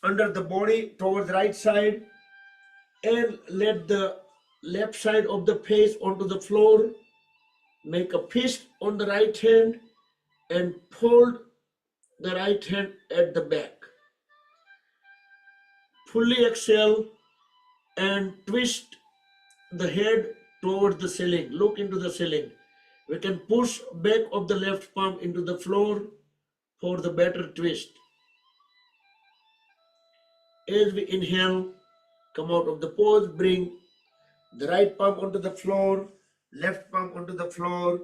S1: under the body towards the right side and let the left side of the face onto the floor. Make a fist on the right hand and fold the right hand at the back. Fully exhale and twist the head towards the ceiling. Look into the ceiling. We can push back of the left palm into the floor for the better twist. As we inhale, come out of the pose, bring the right palm onto the floor, left palm onto the floor,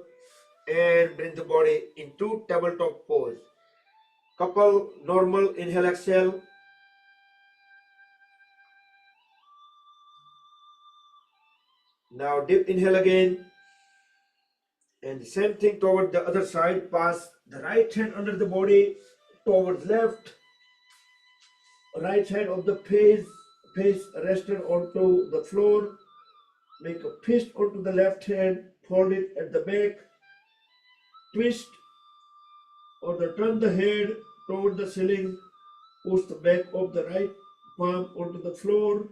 S1: and bring the body into tabletop pose. Couple normal inhale, exhale. Now deep inhale again. And the same thing toward the other side. Pass the right hand under the body towards left. Right side of the face rested onto the floor. Make a fist onto the left hand. Fold it at the back. Twist or turn the head toward the ceiling. Push the back of the right palm onto the floor.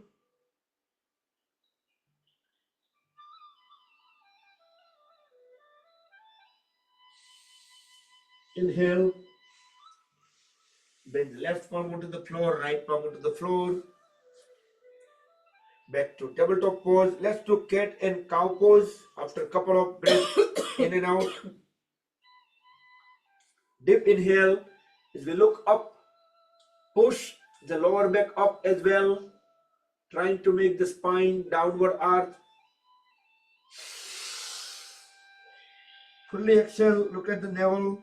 S1: Inhale. Bring the left palm onto the floor, right palm onto the floor. Back to tabletop pose. Let's do cat and cow pose after a couple of breaths in and out. Deep inhale as we look up. Push the lower back up as well, trying to make the spine downward arch. Fully exhale, look at the navel.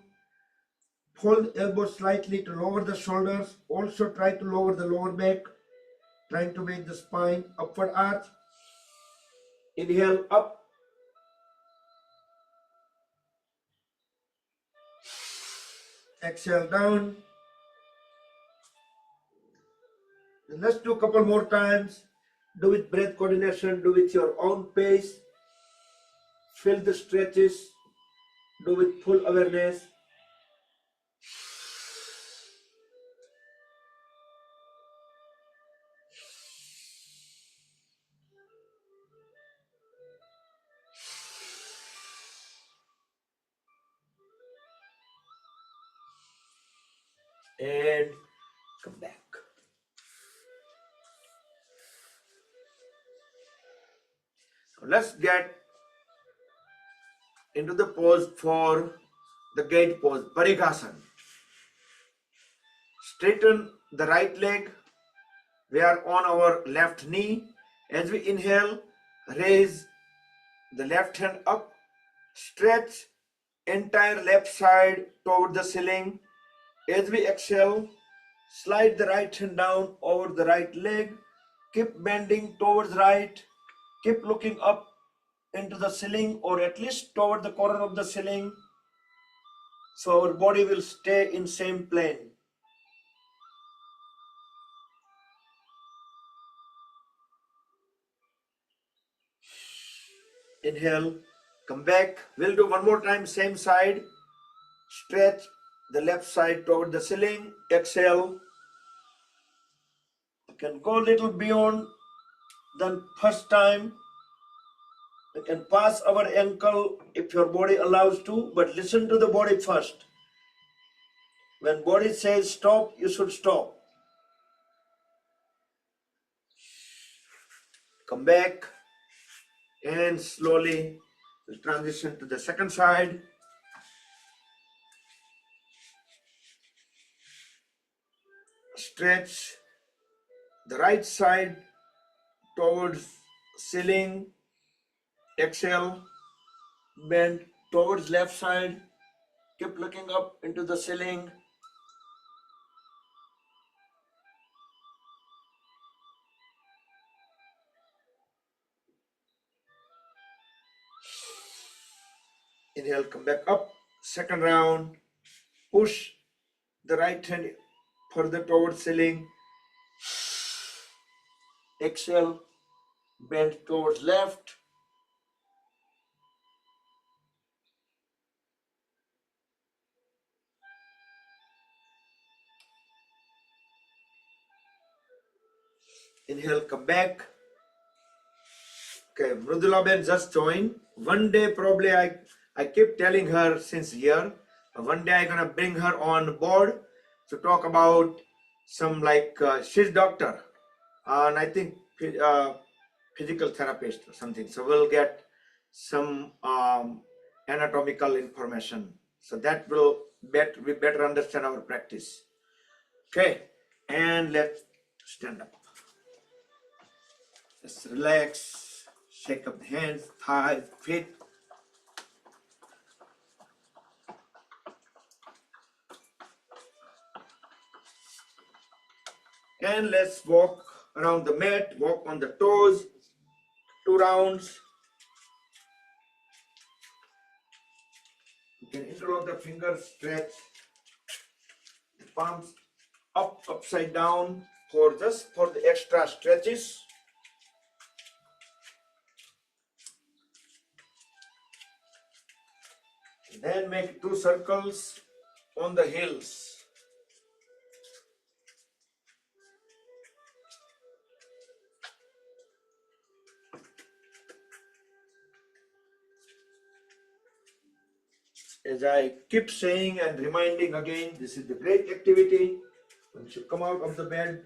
S1: Fold elbows slightly to lower the shoulders. Also try to lower the lower back, trying to make the spine upward arch. Inhale up. Exhale down. And let's do a couple more times. Do with breath coordination, do with your own pace. Feel the stretches, do with full awareness. And come back. So let's get into the pose for the gate pose, Parighasana. Straighten the right leg. We are on our left knee. As we inhale, raise the left hand up. Stretch entire left side toward the ceiling. As we exhale, slide the right hand down over the right leg. Keep bending towards right. Keep looking up into the ceiling or at least toward the corner of the ceiling. So our body will stay in same plane. Inhale, come back. We'll do one more time, same side. Stretch the left side toward the ceiling. Exhale. You can go a little beyond than first time. You can pass our ankle if your body allows to, but listen to the body first. When body says stop, you should stop. Come back and slowly we'll transition to the second side. Stretch the right side towards ceiling. Exhale, bend towards left side. Keep looking up into the ceiling. Inhale, come back up. Second round, push the right hand further towards ceiling. Exhale, bend towards left. Inhale, come back. Okay, Mrudula Ben just joined. One day probably I keep telling her since year. One day I'm gonna bring her on board to talk about some she's doctor and I think physical therapist or something. So we'll get some anatomical information. So that will we better understand our practice. Okay, and let's stand up. Just relax, shake up the hands, thighs, feet. And let's walk around the mat, walk on the toes, 2 rounds. You can interlock the fingers, stretch the palms up, upside down for the extra stretches. Then make 2 circles on the heels. As I keep saying and reminding again, this is the great activity. Once you come out of the bed,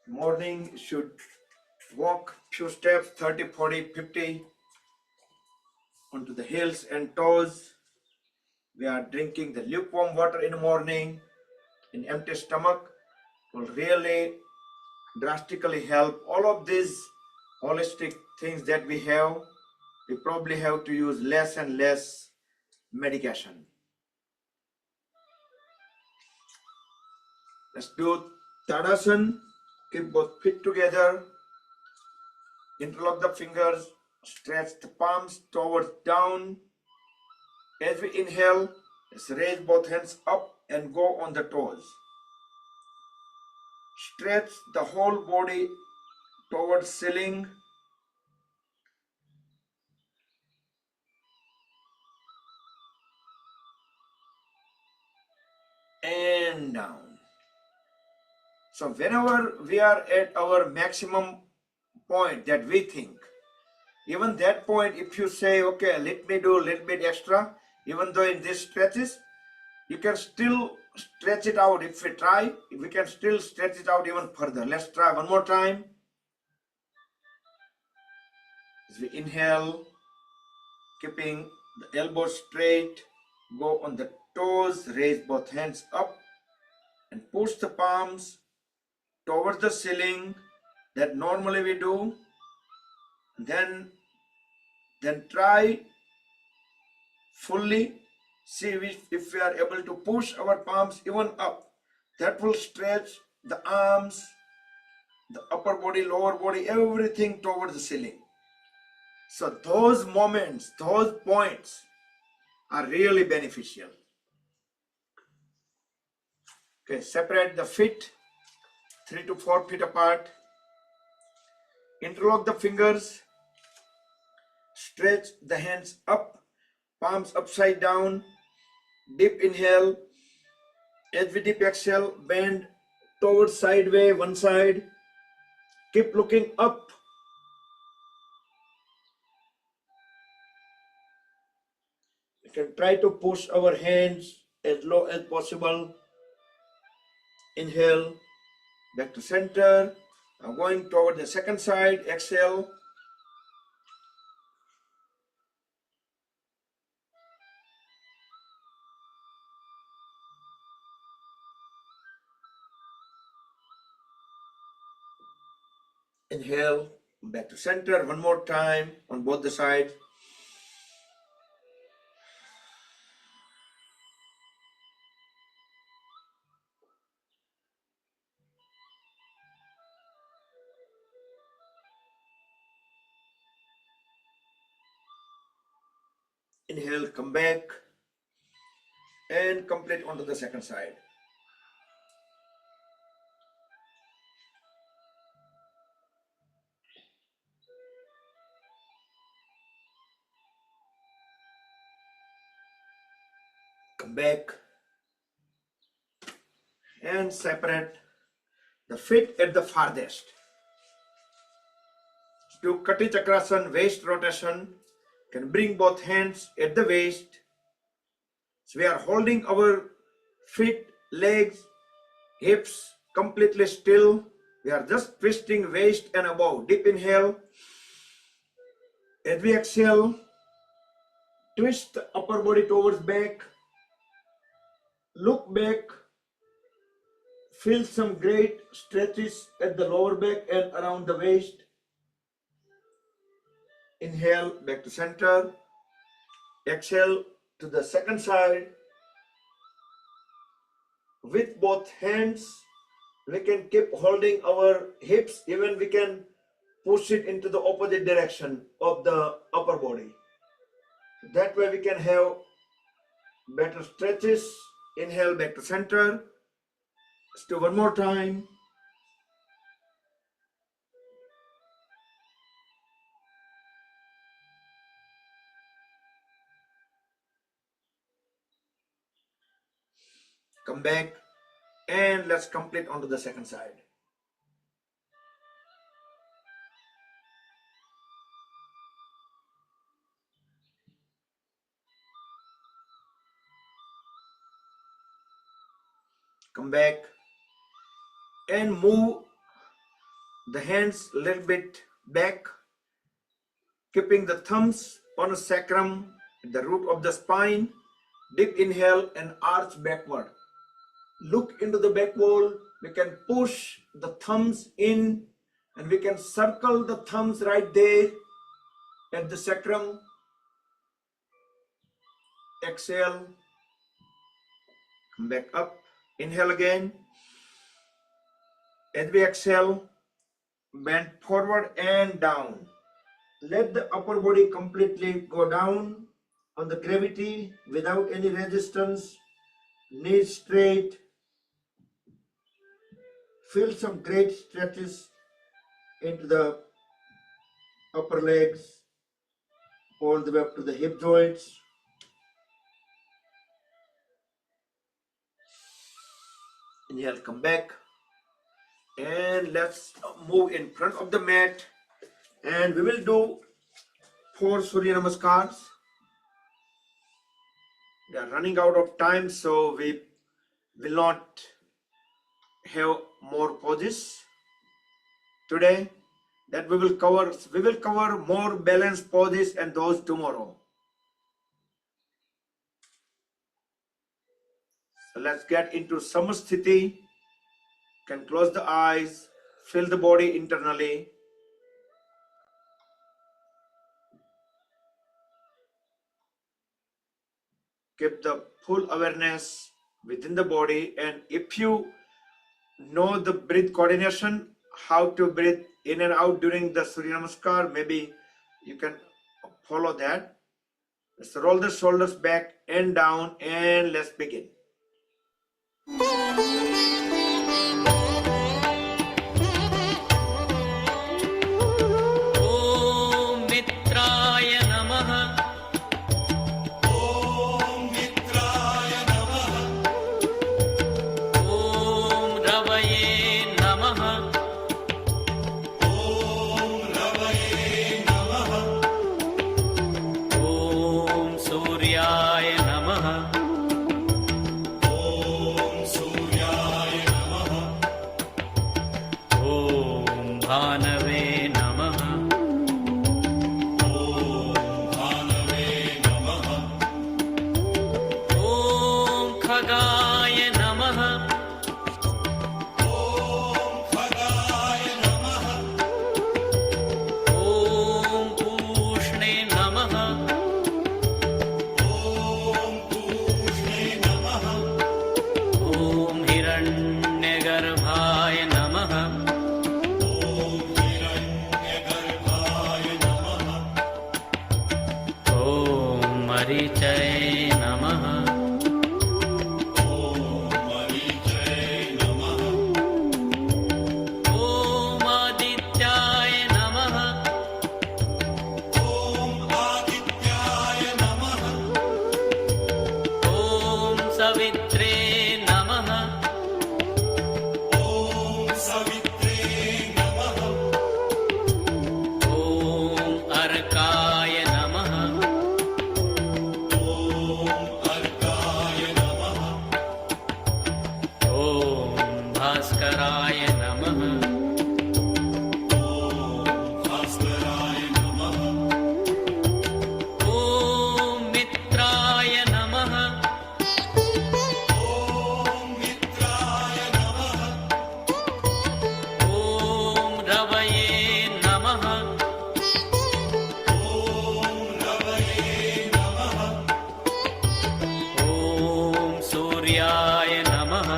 S1: morning you should walk few steps, 30, 40, 50 onto the heels and toes. We are drinking the lukewarm water in the morning in empty stomach will really drastically help. All of these holistic things that we have, we probably have to use less and less medication. Let's do Tadasana. Keep both feet together. Interlock the fingers. Stretch the palms towards down. As we inhale, let's raise both hands up and go on the toes. Stretch the whole body towards ceiling. And down. So whenever we are at our maximum point that we think, even that point, if you say, okay, let me do a little bit extra, even though in this stretches, you can still stretch it out. If we try, we can still stretch it out even further. Let's try one more time. As we inhale, keeping the elbows straight, go on the toes, raise both hands up and push the palms towards the ceiling that normally we do. Then try fully, see if we are able to push our palms even up. That will stretch the arms, the upper body, lower body, everything towards the ceiling. So those moments, those points are really beneficial. Okay, separate the feet 3 to 4 feet apart. Interlock the fingers. Stretch the hands up, palms upside down. Deep inhale. As we deep exhale, bend towards sideways, one side. Keep looking up. We can try to push our hands as low as possible. Inhale, back to center. Now going toward the second side, exhale. Inhale, back to center one more time on both the sides. Inhale, come back. and complete onto the second side. Come back and separate the feet at the farthest. To Kati Chakrasana, waist rotation, can bring both hands at the waist. So we are holding our feet, legs, hips completely still. We are just twisting waist and above. Deep inhale. As we exhale, twist the upper body towards back. Look back. Feel some great stretches at the lower back and around the waist. Inhale, back to center. Exhale to the second side. With both hands, we can keep holding our hips, even we can push it into the opposite direction of the upper body. That way we can have better stretches. Inhale, back to center. Let's do one more time. Come back and let's complete onto the second side. Come back and move the hands a little bit back, keeping the thumbs on the sacrum, the root of the spine. Deep inhale and arch backward. Look into the back wall. We can push the thumbs in and we can circle the thumbs right there at the sacrum. Exhale. Come back up. Inhale again. As we exhale, bend forward and down. Let the upper body completely go down on the gravity without any resistance. Knees straight. Feel some great stretches into the upper legs, all the way up to the hip joints. Inhale, come back. And let's move in front of the mat. And we will do 4 Surya Namaskars. We are running out of time, so we will not have more poses today. That we will cover more balanced poses and those tomorrow. So let's get into Samasthiti. Can close the eyes, feel the body internally. Keep the full awareness within the body, and if you know the breath coordination, how to breathe in and out during the Surya Namaskar, maybe you can follow that. Let's roll the shoulders back and down and let's begin.
S3: सवित्रे नमः। ॐ अर्काय नमः। ॐ भास्कराय नमः। ॐ मित्राय नमः। ॐ रवये नमः। ॐ सूर्याय नमः।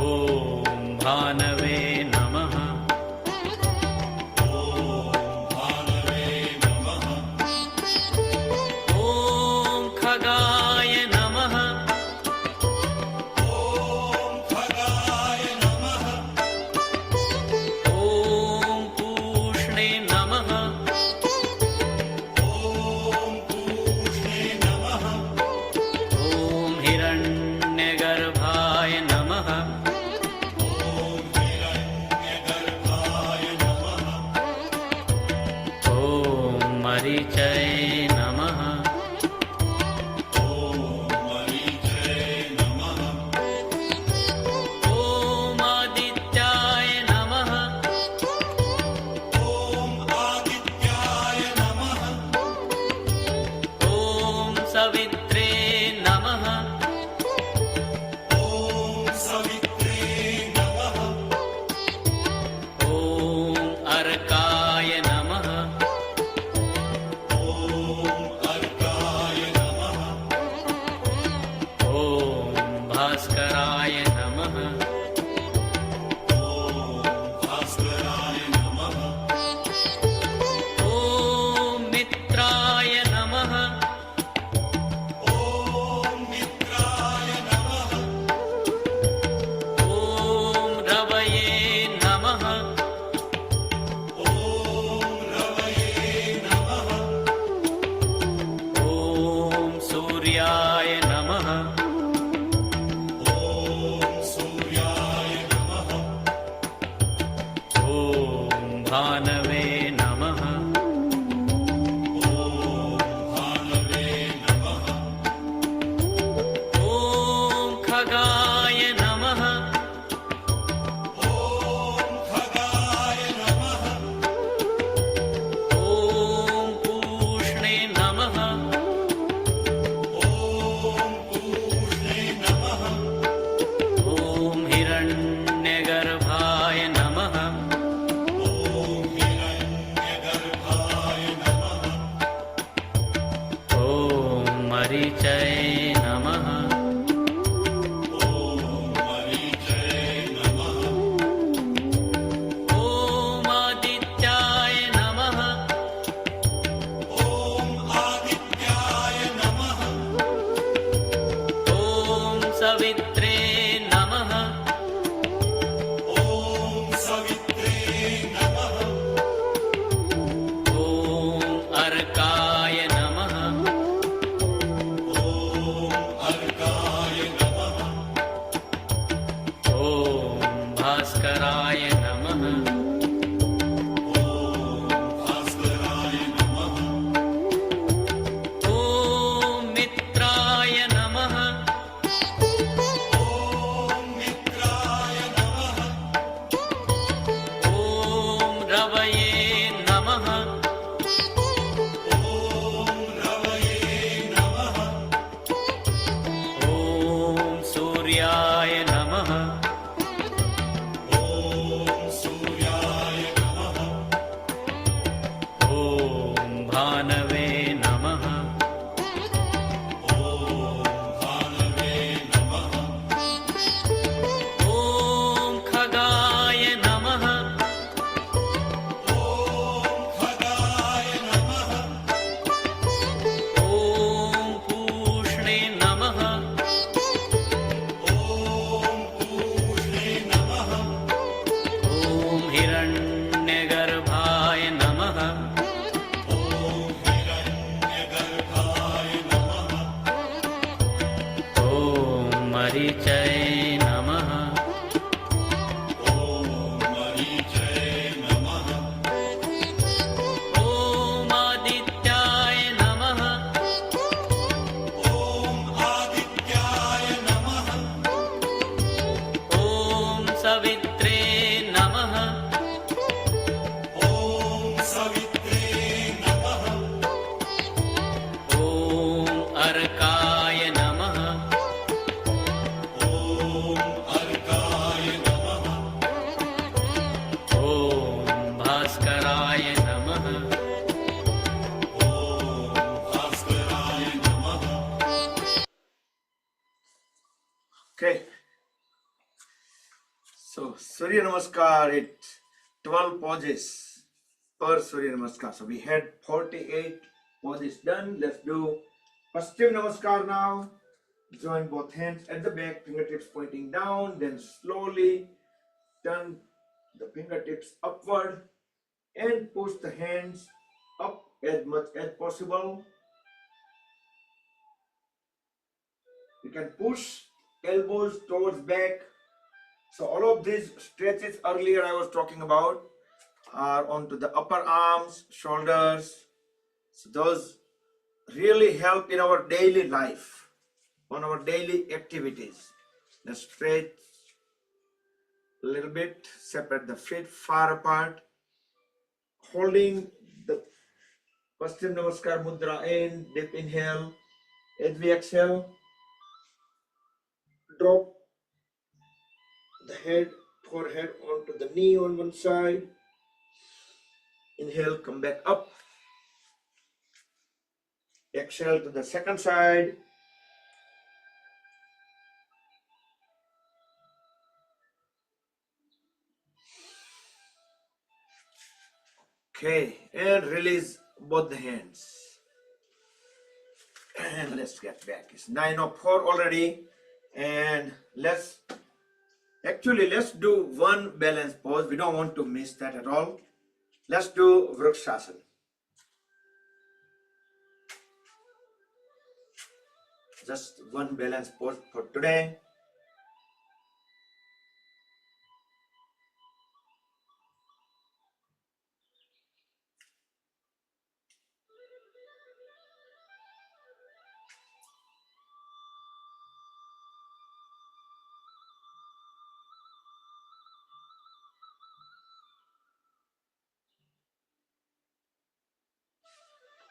S3: ॐ भानवे नमः। ॐ खगाय नमः। ॐ पूष्णे नमः। ॐ हिरण्यगर्भाय नमः। ॐ मरीचये नमः। ॐ आदित्याय नमः। ॐ सवित्रे नमः। ॐ अर्काय नमः। ॐ भास्कराय नमः। ॐ मित्राय नमः। ॐ रवये नमः। ॐ सूर्याय नमः। ॐ भानवे नमः। ॐ खगाय नमः। ॐ पूष्णे नमः। ॐ हिरण्यगर्भाय नमः। ॐ मरीचये नमः। ॐ आदित्याय नमः। ॐ सवित्रे नमः। ॐ अर्काय नमः। ॐ भास्कराय नमः। ॐ मित्राय नमः। ॐ रवये नमः। ॐ सूर्याय नमः।
S1: Namaskar, it's 12 poses per Surya Namaskar. So we had 48 poses done. Let's do Paschim Namaskar now. Join both hands at the back, fingertips pointing down, then slowly turn the fingertips upward and push the hands up as much as possible. You can push elbows towards back. So all of these stretches earlier I was talking about are onto the upper arms, shoulders. So those really help in our daily life, on our daily activities. Let's stretch a little bit, separate the feet far apart, holding the Paschim Namaskar Mudra in, deep inhale. As we exhale, drop the head, forehead onto the knee on one side. Inhale, come back up. Exhale to the second side. Okay, and release both the hands. And let's get back. It's 9:04 already. And let's do one balance pose. We don't want to miss that at all. Let's do Vrikshasana. Just one balance pose for today.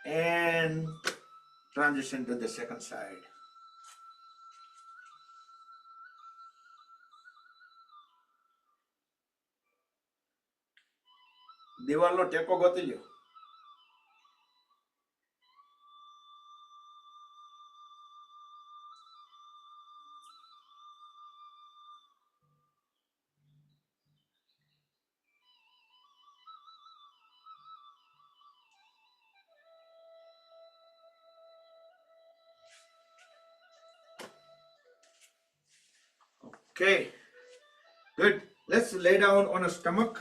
S1: And transition to the second side. દિવાલનો ટેકો ગોતી લ્યો. Okay, good. Let's lay down on a stomach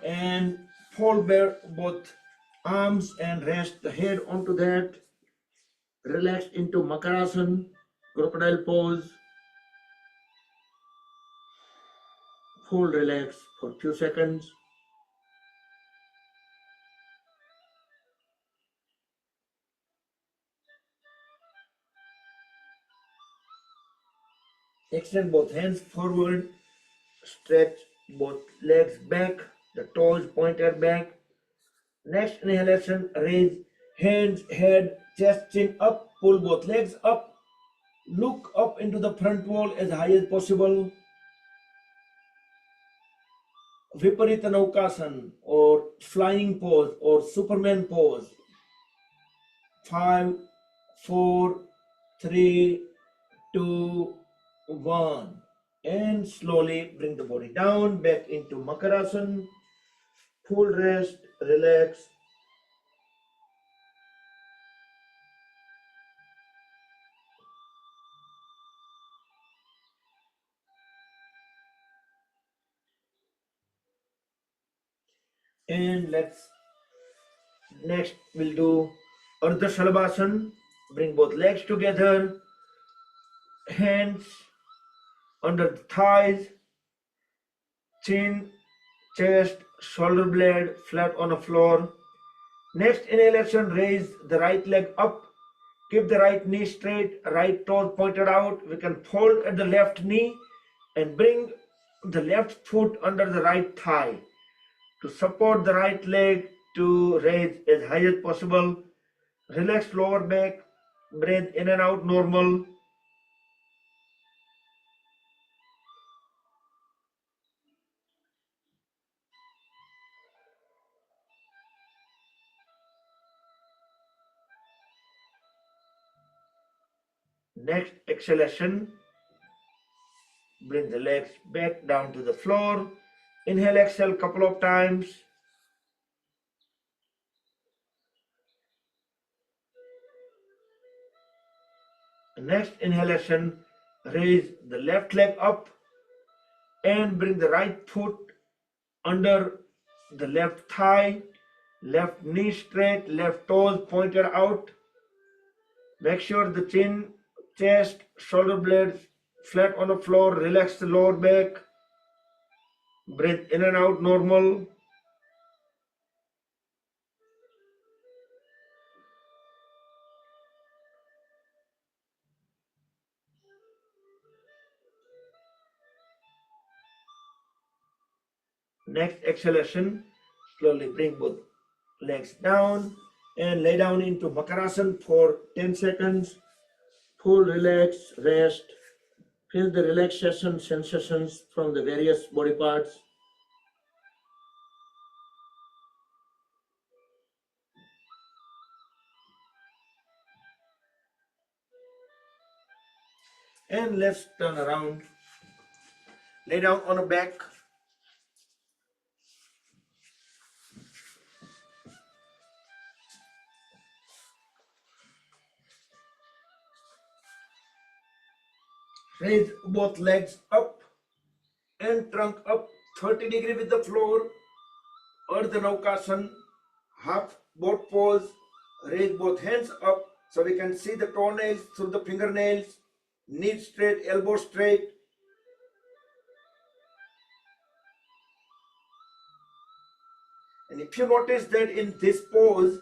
S1: and fold both arms and rest the head onto that. Relax into Makarasana, crocodile pose. Full relax for a few seconds. Extend both hands forward, stretch both legs back, the toes pointed back. Next inhalation, raise hands, head, chest, chin up, pull both legs up, look up into the front wall as high as possible. Viparita Naukasana or flying pose or Superman pose. 5, 4, 3, 2, 1. And slowly bring the body down back into Makarasana. Full rest, relax. And next we'll do Ardha Shalabhasana. Bring both legs together, hands under the thighs, chin, chest, shoulder blade flat on the floor. Next inhalation, raise the right leg up, keep the right knee straight, right toes pointed out. We can fold at the left knee and bring the left foot under the right thigh to support the right leg to raise as high as possible. Relax lower back, breathe in and out normal. Next exhalation, bring the legs back down to the floor. Inhale, exhale couple of times. Next inhalation, raise the left leg up and bring the right foot under the left thigh, left knee straight, left toes pointed out. Make sure the chin, chest, shoulder blades flat on the floor. Relax the lower back. Breathe in and out normal. Next exhalation, slowly bring both legs down and lay down into Makarasana for 10 seconds. Full relax, rest. Feel the relaxation sensations from the various body parts. And let's turn around. Lay down on the back. Raise both legs up and trunk up 30 degrees with the floor. Ardha Naukasana, half boat pose. Raise both hands up so we can see the toenails through the fingernails. Knee straight, elbow straight. And if you notice that in this pose,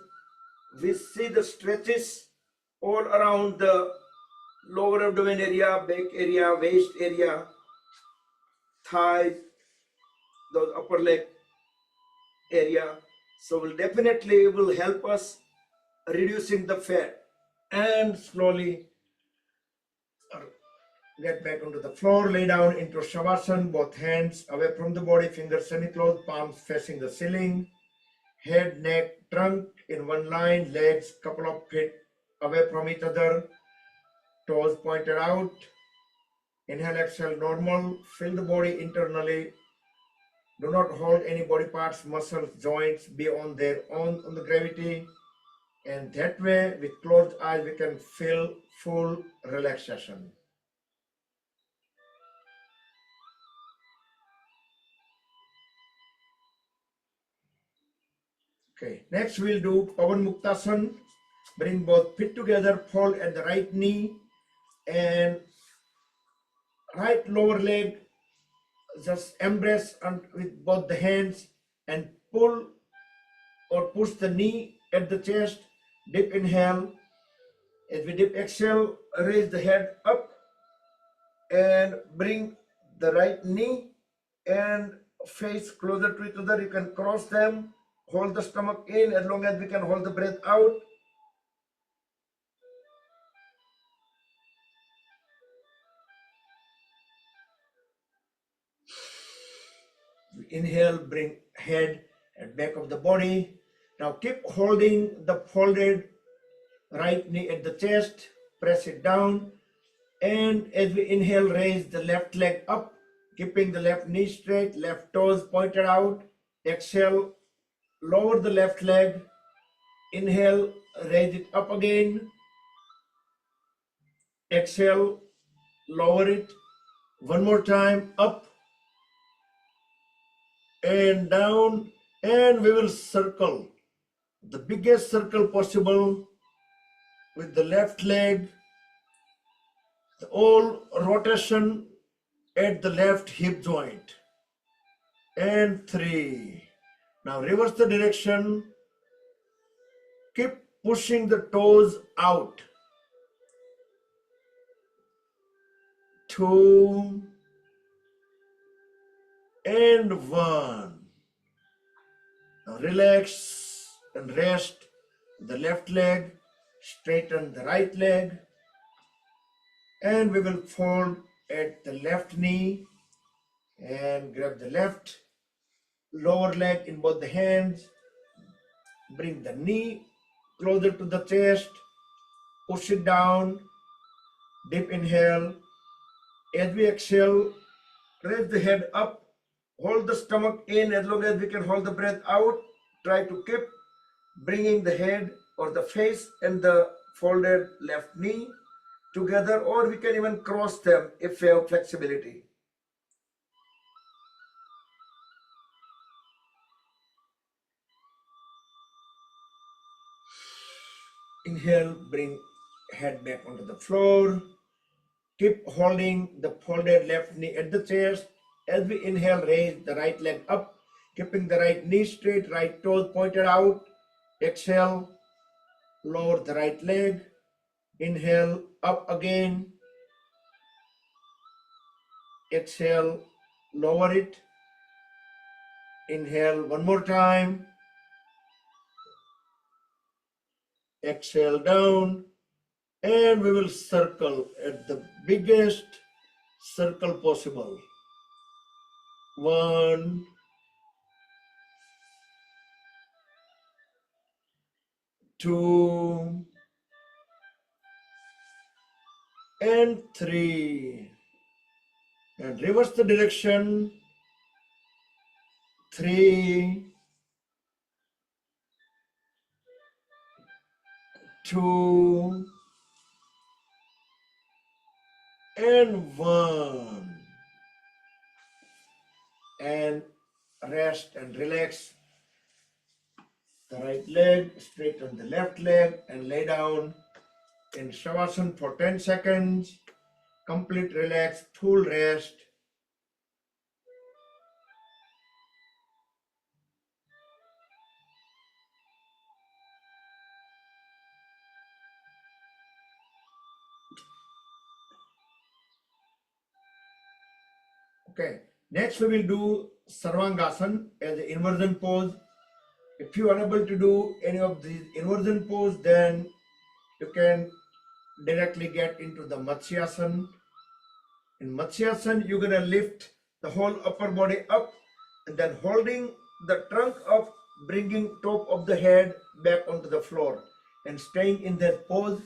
S1: we see the stretches all around the lower abdomen area, back area, waist area, thighs, those upper leg area. So will definitely will help us reducing the fat. And slowly get back onto the floor, lay down into Shavasana, both hands away from the body, fingers semi-closed, palms facing the ceiling, head, neck, trunk in one line, legs couple of feet away from each other, toes pointed out. Inhale, exhale, normal. Feel the body internally. Do not hold any body parts, muscles, joints, be on their own on the gravity. And that way, with closed eyes, we can feel full relaxation. Okay, next we'll do Pavan Muktasana. Bring both feet together, fold at the right knee and right lower leg. Just embrace with both the hands and pull or push the knee at the chest. Deep inhale. As we deep exhale, raise the head up and bring the right knee and face closer to each other. You can cross them. Hold the stomach in as long as we can hold the breath out. Inhale, bring head and back of the body. Now keep holding the folded right knee at the chest. Press it down. And as we inhale, raise the left leg up, keeping the left knee straight, left toes pointed out. Exhale, lower the left leg. Inhale, raise it up again. Exhale, lower it. One more time, up and down. And we will circle the biggest circle possible with the left leg. The whole rotation at the left hip joint. And 3. Now reverse the direction. Keep pushing the toes out. 2 and 1. Now relax and rest the left leg. Straighten the right leg. And we will fold at the left knee and grab the left lower leg in both the hands. Bring the knee closer to the chest. Push it down. Deep inhale. As we exhale, Raise the head up, hold the stomach in as long as we can hold the breath out. Try to keep bringing the head or the face and the folded left knee together, or we can even cross them if we have flexibility. Inhale, bring head back onto the floor. Keep holding the folded left knee at the chest. As we inhale, raise the right leg up, keeping the right knee straight, right toes pointed out. Exhale, lower the right leg. Inhale, up again. Exhale, lower it. Inhale one more time. Exhale down. And we will circle at the biggest circle possible. 1, 2, and 3. And reverse the direction. 3, 2, and 1. And rest and relax the right leg, straighten the left leg, and lay down in Shavasana for 10 seconds. Complete relax, full rest. Okay, next we will do Sarvangasana as an inversion pose. If you are unable to do any of these inversion pose, then you can directly get into the Matsyasana. In Matsyasana, you're going to lift the whole upper body up and then holding the trunk up, bringing top of the head back onto the floor and staying in that pose,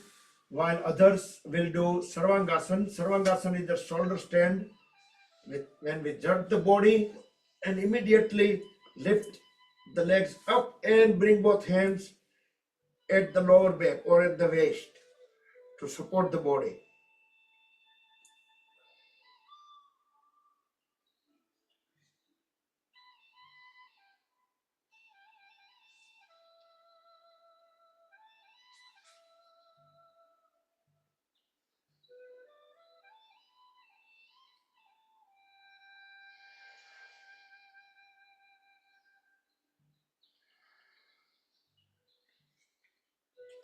S1: while others will do Sarvangasana. Sarvangasana is the shoulder stand. When we jerk the body and immediately lift the legs up and bring both hands at the lower back or at the waist to support the body.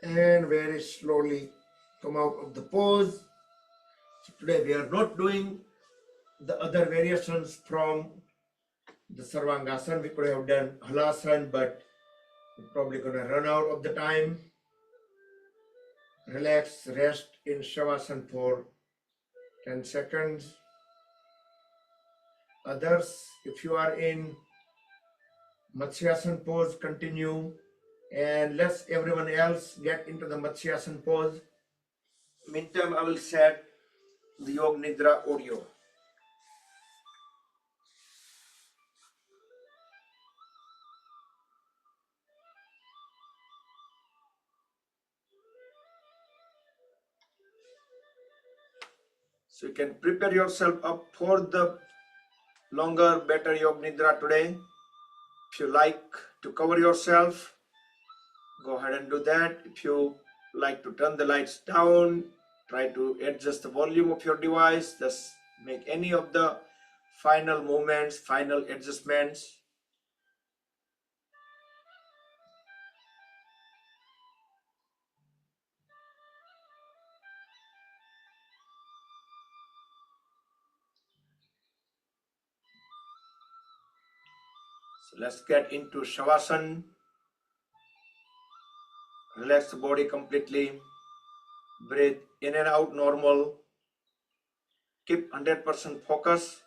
S1: And very slowly come out of the pose. So today we are not doing the other variations from the Sarvangasana. We could have done Halasana, but we're probably going to run out of the time. Relax, rest in Shavasana for 10 seconds. Others, if you are in Matsyasana pose, continue, and let everyone else get into the Matsyasana pose. Meantime, I will set the Yoga Nidra audio. So you can prepare yourself up for the longer, better Yoga Nidra today. If you like to cover yourself, go ahead and do that. If you like to turn the lights down, try to adjust the volume of your device. Just make any of the final movements, final adjustments. So let's get into Shavasana. Relax the body completely. Breathe in and out normal. Keep 100% focus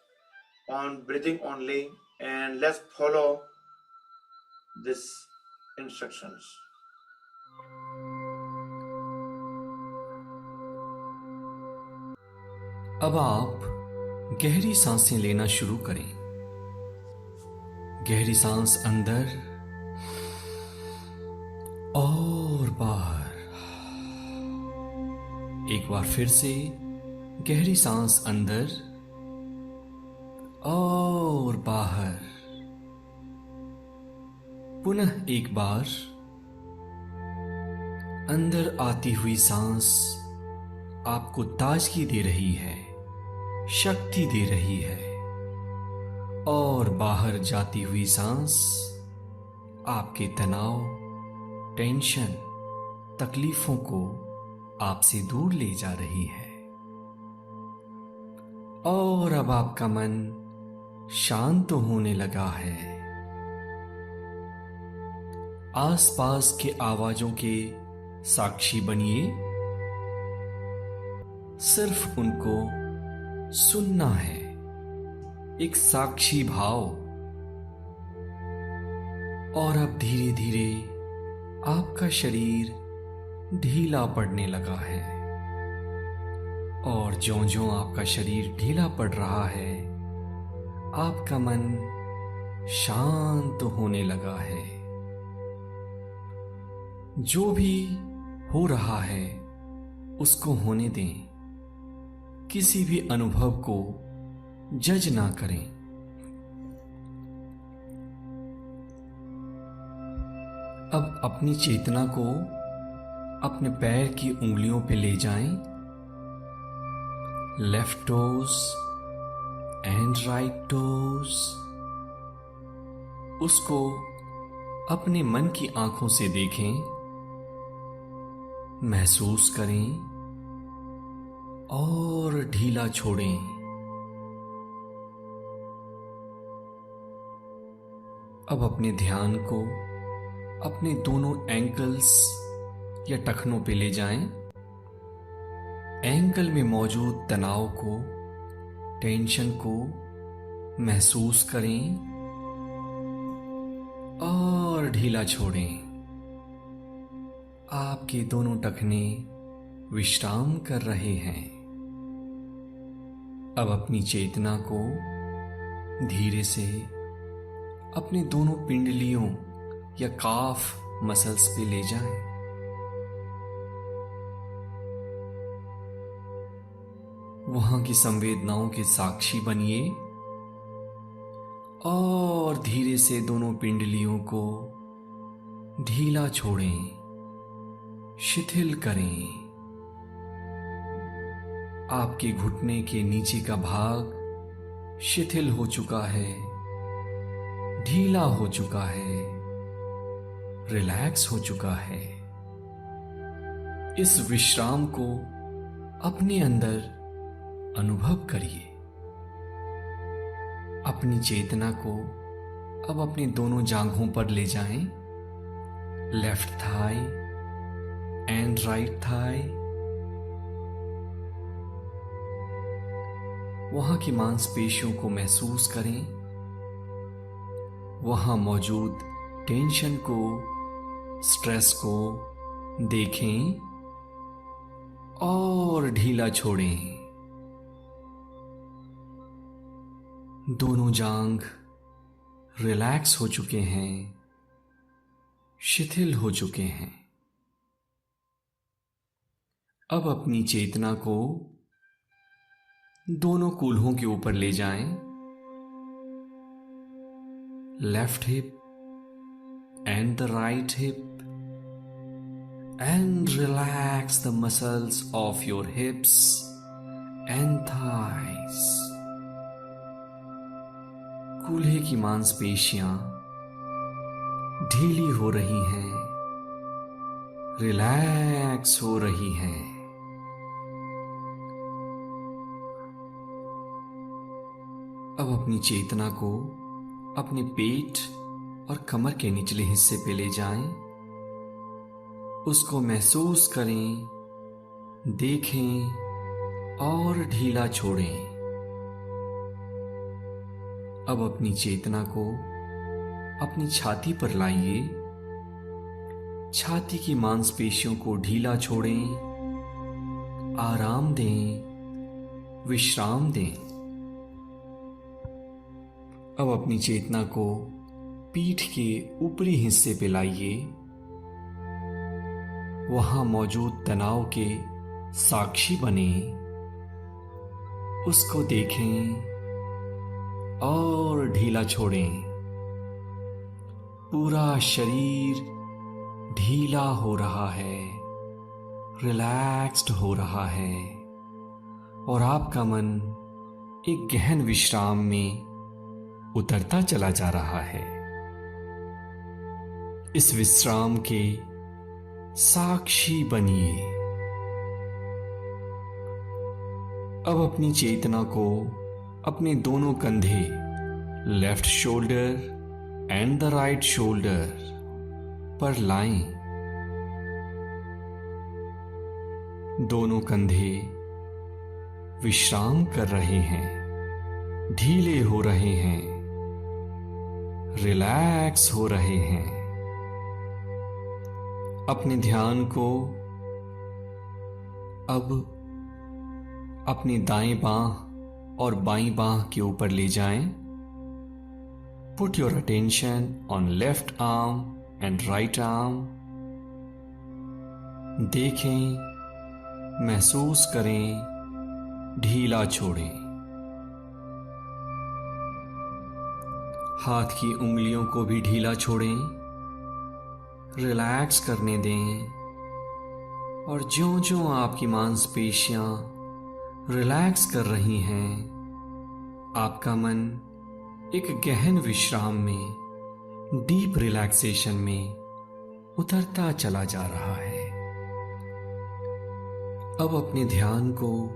S1: on breathing only, and let's follow these instructions.
S4: अब आप गहरी सांसें लेना शुरू करें। गहरी सांस अंदर और बाहर। एक बार फिर से गहरी सांस अंदर और बाहर। पुनः एक बार अंदर आती हुई सांस आपको ताजगी दे रही है, शक्ति दे रही है, और बाहर जाती हुई सांस आपके तनाव, टेंशन, तकलीफों को आपसे दूर ले जा रही है। और अब आपका मन शांत होने लगा है। आसपास के आवाजों के साक्षी बनिए। सिर्फ उनको सुनना है, एक साक्षी भाव। और अब धीरे धीरे आपका शरीर ढीला पड़ने लगा है, और ज्यों-ज्यों आपका शरीर ढीला पड़ रहा है, आपका मन शांत होने लगा है। जो भी हो रहा है उसको होने दें। किसी भी अनुभव को जज ना करें। अब अपनी चेतना को अपने पैर की उंगलियों पे ले जाएं। Left toes and right toes. उसको अपने मन की आंखों से देखें, महसूस करें और ढीला छोड़ें। अब अपने ध्यान को अपने दोनों एंकल्स या टखनों पे ले जाएं। एंकल में मौजूद तनाव को, टेंशन को महसूस करें और ढीला छोड़ें। आपके दोनों टखने विश्राम कर रहे हैं। अब अपनी चेतना को धीरे से अपने दोनों पिंडलियों या काफ मसल्स पे ले जाएं। वहां की संवेदनाओं के साक्षी बनिए और धीरे से दोनों पिंडलियों को ढीला छोड़ें, शिथिल करें। आपके घुटने के नीचे का भाग शिथिल हो चुका है, ढीला हो चुका है, रिलैक्स हो चुका है। इस विश्राम को अपने अंदर अनुभव करिए। अपनी चेतना को अब अपने दोनों जांघों पर ले जाएं। Left thigh and right thigh. वहां की मांसपेशियों को महसूस करें। वहां मौजूद टेंशन को, स्ट्रेस को देखें और ढीला छोड़ें। दोनों जांघ रिलैक्स हो चुके हैं, शिथिल हो चुके हैं। अब अपनी चेतना को दोनों कूल्हों के ऊपर ले जाएं। Left hip and the right hip, and relax the muscles of your hips and thighs. कूल्हे की मांसपेशियां ढीली हो रही हैं, रिलैक्स हो रही हैं। अब अपनी चेतना को अपने पेट और कमर के निचले हिस्से पे ले जाएं। उसको महसूस करें, देखें और ढीला छोड़ें। अब अपनी चेतना को अपनी छाती पर लाइए। छाती की मांसपेशियों को ढीला छोड़ें, आराम दें, विश्राम दें। अब अपनी चेतना को पीठ के ऊपरी हिस्से पे लाइए। वहां मौजूद तनाव के साक्षी बने, उसको देखें और ढीला छोड़ें। पूरा शरीर ढीला हो रहा है, रिलैक्स्ड हो रहा है और आपका मन एक गहन विश्राम में उतरता चला जा रहा है। इस विश्राम के साक्षी बनिए। अब अपनी चेतना को अपने दोनों कंधे, left shoulder and the right shoulder पर लाएं। दोनों कंधे विश्राम कर रहे हैं, ढीले हो रहे हैं, रिलैक्स हो रहे हैं। अपने ध्यान को अब अपनी दाएं बांह और बाईं बांह के ऊपर ले जाएं। Put your attention on left arm and right arm. देखें, महसूस करें, ढीला छोड़ें। हाथ की उंगलियों को भी ढीला छोड़ें, रिलैक्स करने दें और ज्यों-ज्यों आपकी मांसपेशियां रिलैक्स कर रही हैं, आपका मन एक गहन विश्राम में, डीप रिलैक्सेशन में उतरता चला जा रहा है। अब अपने ध्यान को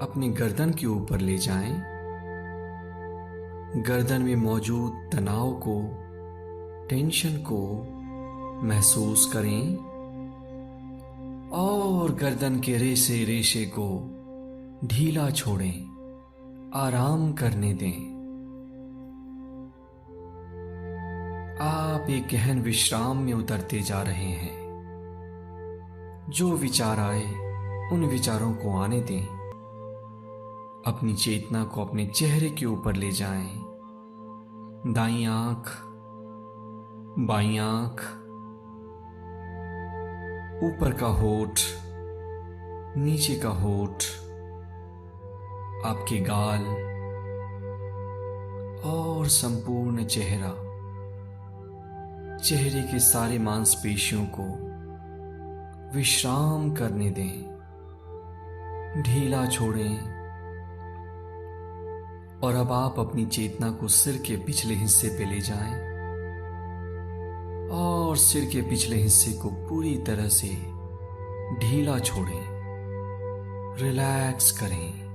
S4: अपनी गर्दन के ऊपर ले जाएं। गर्दन में मौजूद तनाव को, टेंशन को महसूस करें और गर्दन के रेशे रेशे को ढीला छोड़ें, आराम करने दें। आप एक गहन विश्राम में उतरते जा रहे हैं। जो विचार आए उन विचारों को आने दें। अपनी चेतना को अपने चेहरे के ऊपर ले जाएं। दाईं आंख, बाईं आंख, ऊपर का होठ, नीचे का होठ, आपके गाल और संपूर्ण चेहरा, चेहरे के सारे मांसपेशियों को विश्राम करने दें, ढीला छोड़ें। और अब आप अपनी चेतना को सिर के पिछले हिस्से पे ले जाएं और सिर के पिछले हिस्से को पूरी तरह से ढीला छोड़ें, रिलैक्स करें।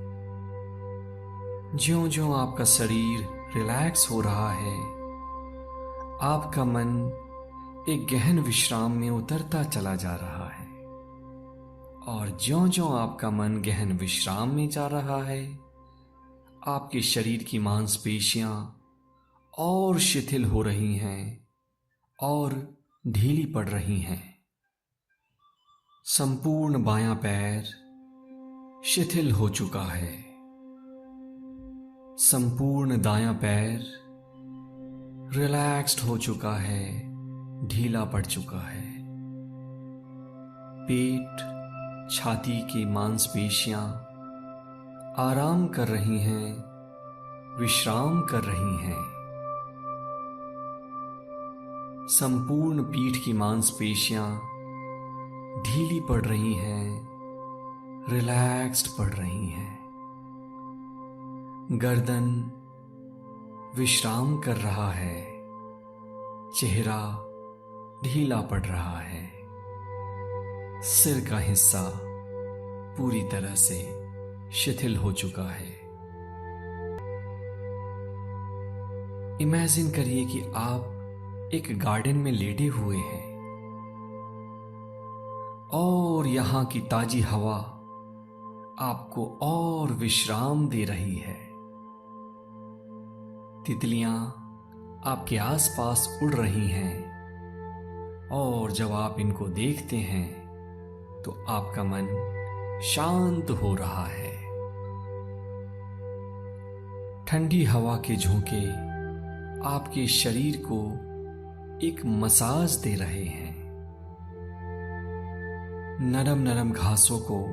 S4: ज्यों-ज्यों आपका शरीर रिलैक्स हो रहा है, आपका मन एक गहन विश्राम में उतरता चला जा रहा है। और ज्यों-ज्यों आपका मन गहन विश्राम में जा रहा है, आपके शरीर की मांसपेशियां और शिथिल हो रही हैं और ढीली पड़ रही हैं। संपूर्ण बायां पैर शिथिल हो चुका है। संपूर्ण दायां पैर रिलैक्स्ड हो चुका है, ढीला पड़ चुका है। पेट, छाती की मांसपेशियां आराम कर रही हैं, विश्राम कर रही हैं। संपूर्ण पीठ की मांसपेशियां ढीली पड़ रही हैं, रिलैक्स्ड पड़ रही हैं। गर्दन विश्राम कर रहा है, चेहरा ढीला पड़ रहा है। सिर का हिस्सा पूरी तरह से शिथिल हो चुका है। इमेजिन करिए कि आप एक गार्डन में लेटे हुए हैं और यहां की ताजी हवा आपको और विश्राम दे रही है। तितलियां आपके आसपास उड़ रही हैं और जब आप इनको देखते हैं तो आपका मन शांत हो रहा है। ठंडी हवा के झोंके आपके शरीर को एक मसाज दे रहे हैं। नरम नरम घासों को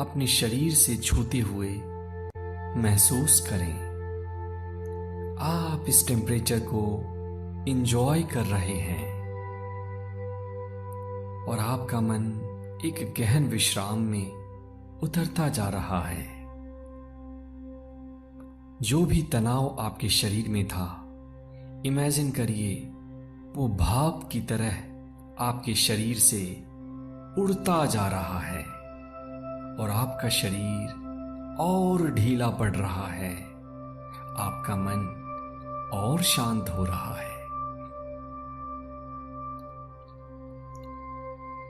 S4: अपने शरीर से छूते हुए महसूस करें। आप इस टेम्परेचर को इंजॉय कर रहे हैं और आपका मन एक गहन विश्राम में उतरता जा रहा है। जो भी तनाव आपके शरीर में था, इमेजिन करिए वो भाप की तरह आपके शरीर से उड़ता जा रहा है और आपका शरीर और ढीला पड़ रहा है। आपका मन और शांत हो रहा है।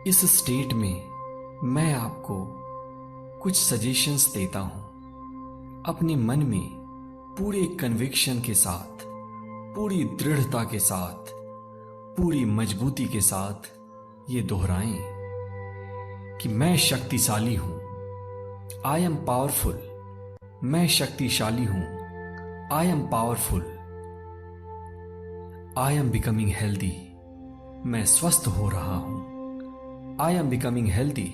S4: इस स्टेट में मैं आपको कुछ सजेशंस देता हूं। अपने मन में पूरे कन्विक्शन के साथ, पूरी दृढ़ता के साथ, पूरी मजबूती के साथ ये दोहराएं कि मैं शक्तिशाली हूं। I am powerful. मैं शक्तिशाली हूं। I am powerful. I am becoming healthy. मैं स्वस्थ हो रहा हूं। I am becoming healthy.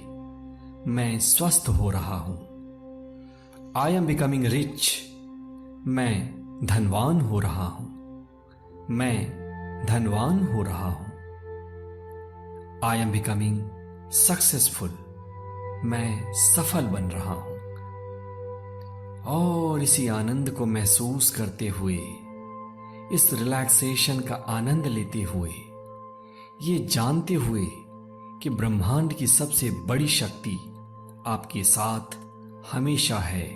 S4: मैं स्वस्थ हो रहा हूं। I am becoming rich. मैं धनवान हो रहा हूं। मैं धनवान हो रहा हूं। I am becoming successful. मैं सफल बन रहा हूं। और इसी आनंद को महसूस करते हुए, इस रिलैक्सेशन का आनंद लेते हुए, ये जानते हुए कि ब्रह्मांड की सबसे बड़ी शक्ति आपके साथ हमेशा है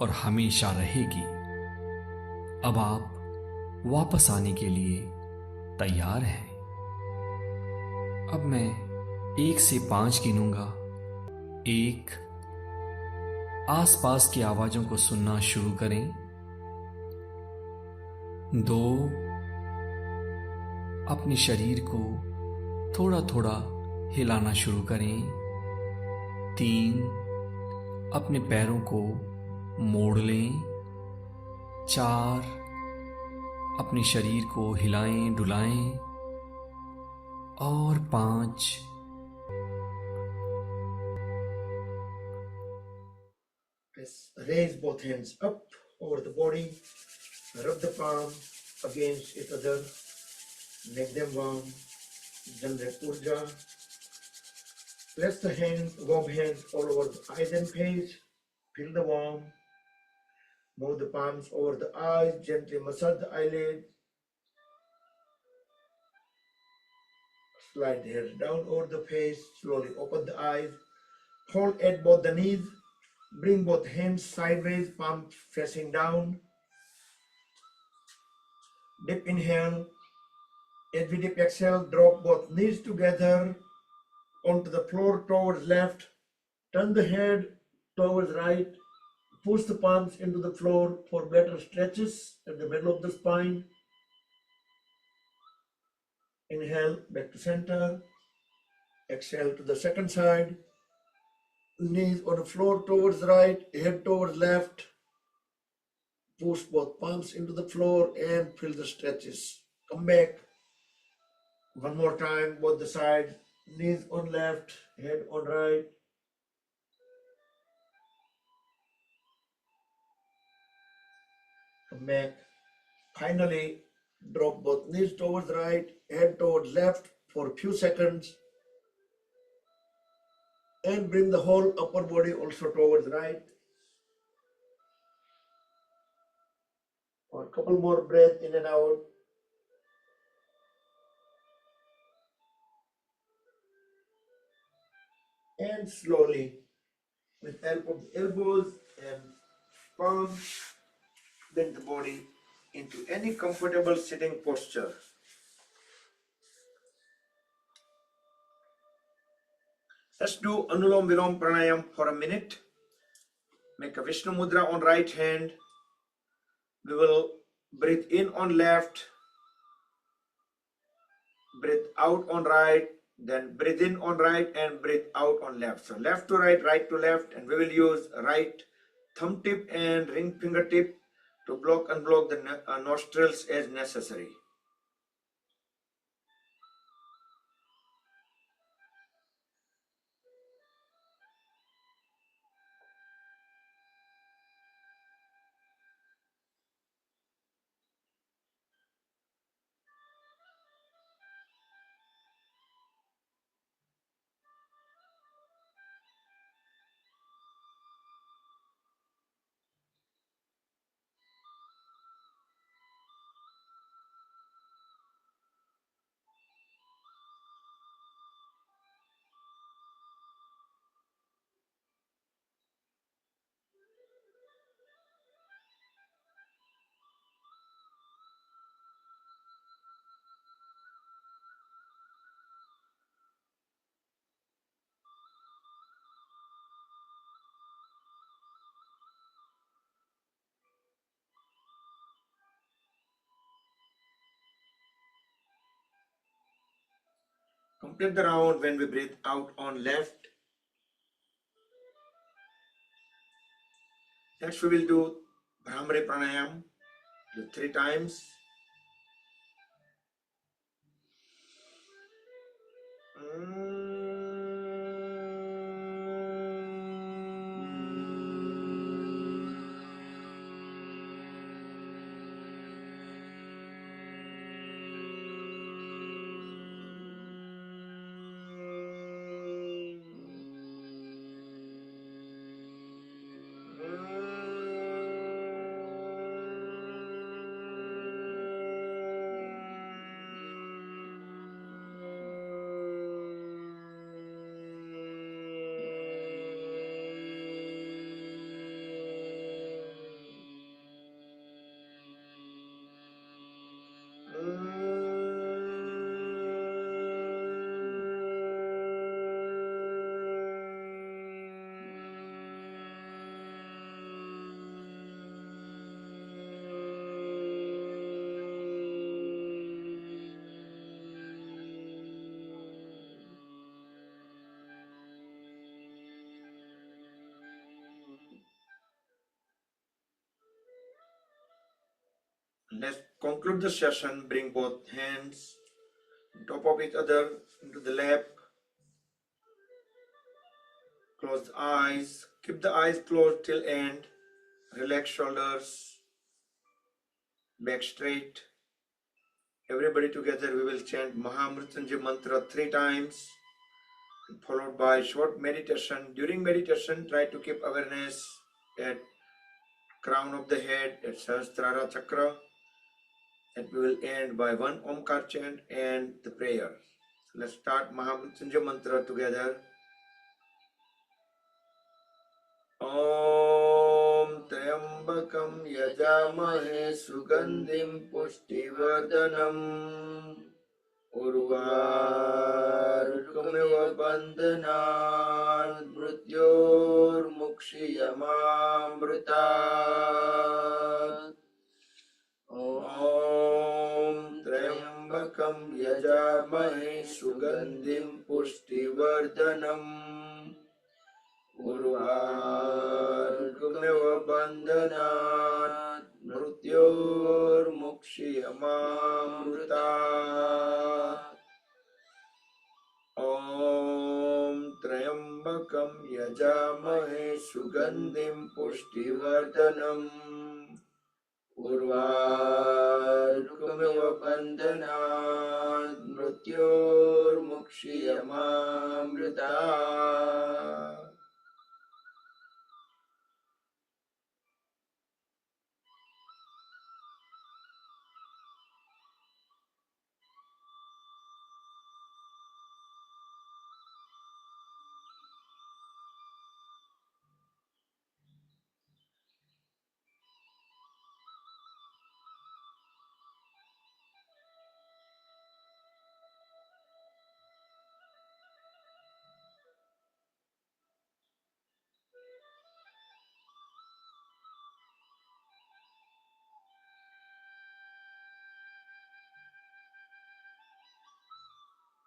S4: और हमेशा रहेगी। अब आप वापस आने के लिए तैयार हैं। अब मैं 1 से 5 गिनूंगा। 1, आसपास की आवाजों को सुनना शुरू करें। 2, अपने शरीर को थोड़ा थोड़ा हिलाना शुरू करें। 3, अपने पैरों को मोड़ लें। 4, अपने शरीर को हिलाएं डुलाएं। और 5,
S1: raise both hands up over the body, rub the palm against each other, make them warm, generate urja. Place the warm hands all over the eyes and face, feel the warmth. Move the palms over the eyes, gently massage the eyelids. Slide the head down over the face, slowly open the eyes. Hold at both the knees. Bring both hands sideways, palms facing down. Deep inhale. As we deep exhale, drop both knees together onto the floor towards left. Turn the head towards right. Push the palms into the floor for better stretches at the middle of the spine. Inhale, back to center. Exhale to the second side. Knees on the floor towards right, head towards left. Push both palms into the floor and feel the stretches. Come back. One more time, both the sides. Knees on left, head on right. Come back. Finally, drop both knees towards right, head towards left for a few seconds. And bring the whole upper body also towards right. For a couple more breaths in and out. And slowly, with elbows and palms, bend the body into any comfortable sitting posture. Let's do Anulom Vilom Pranayam for a minute. Make a Vishnu Mudra on right hand. We will breathe in on left, breathe out on right, then breathe in on right and breathe out on left. So left to right, right to left, and we will use right thumb tip and ring finger tip to unblock the nostrils as necessary. Complete the round when we breathe out on left. Next we will do Bhramari Pranayam, do 3 times. Let's conclude the session. Bring both hands on top of each other into the lap. Close the eyes. Keep the eyes closed till end. Relax shoulders. Back straight. Everybody together we will chant Mahamrityunjay mantra 3 times, followed by short meditation. During meditation, try to keep awareness at crown of the head, at Sahasrara Chakra. And we will end by one Omkar chant and the prayer. So let's start Mahamrityunjay mantra together. Om Trayambakam Yajamahe Sugandhim Pushtivardhanam Urvarukamiva Bandhanan Mrityor Mukshiyamamritat. Om Trayambakam Yajamahe Sugandhim Pushtivardhanam Urvarukamiva Bandhanat Mrityor Mukshiyamamritat. Om Trayambakam Yajamahe Sugandhim Pushtivardhanam Urvarukamiva Bandhanat Mrityor Mukshiyamamritat.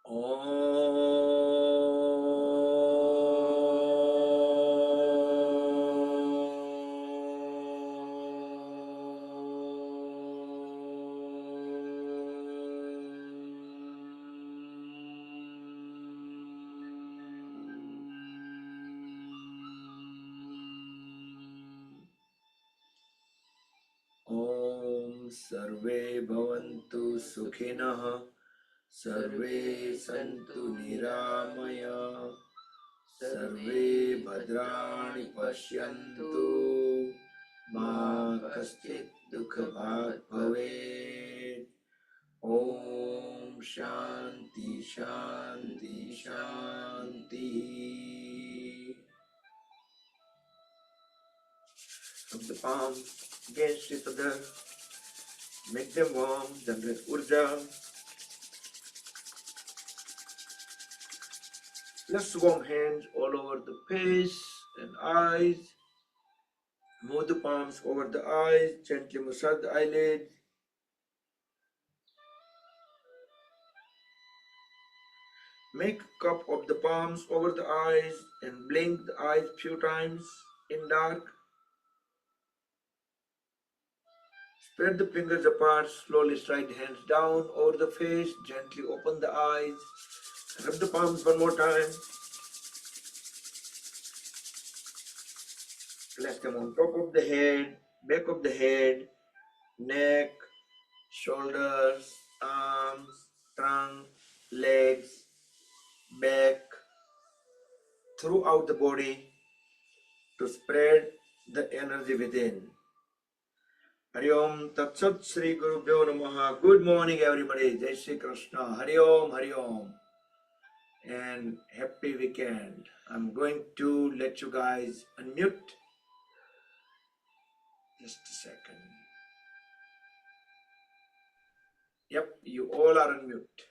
S1: Om. सर्वे भवन्तु सुखिनः सर्वे सन्तु निरामयाः सर्वे भद्राणि पश्यन्तु मा कश्चित् दुःखभाग् भवेत् ॐ शान्ति शान्ति शान्तिः. Rub the palms against each other, make them warm, generate urja. Let's warm hands all over the face and eyes. Move the palms over the eyes, gently massage the eyelids. Make a cup of the palms over the eyes and blink the eyes few times in dark. Spread the fingers apart, slowly slide the hands down over the face, gently open the eyes. Rub the palms one more time. Place them on top of the head, back of the head, neck, shoulders, arms, trunk, legs, back, throughout the body to spread the energy within. Hari Om Tat Sat Sri Guru Bhyo Namaha. Good morning everybody. Jai Shri Krishna. Hari Om, Hari Om. And happy weekend. I'm going to let you guys unmute. Just a second. Yep, you all are unmute.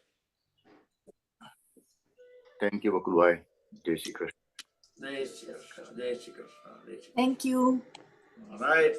S5: Thank you, Bakul Bhai. Jai Shri Krishna.
S1: Jai Shri Krishna. Jai Shri Krishna. Jai Shri Krishna.
S6: Thank you.
S1: All right.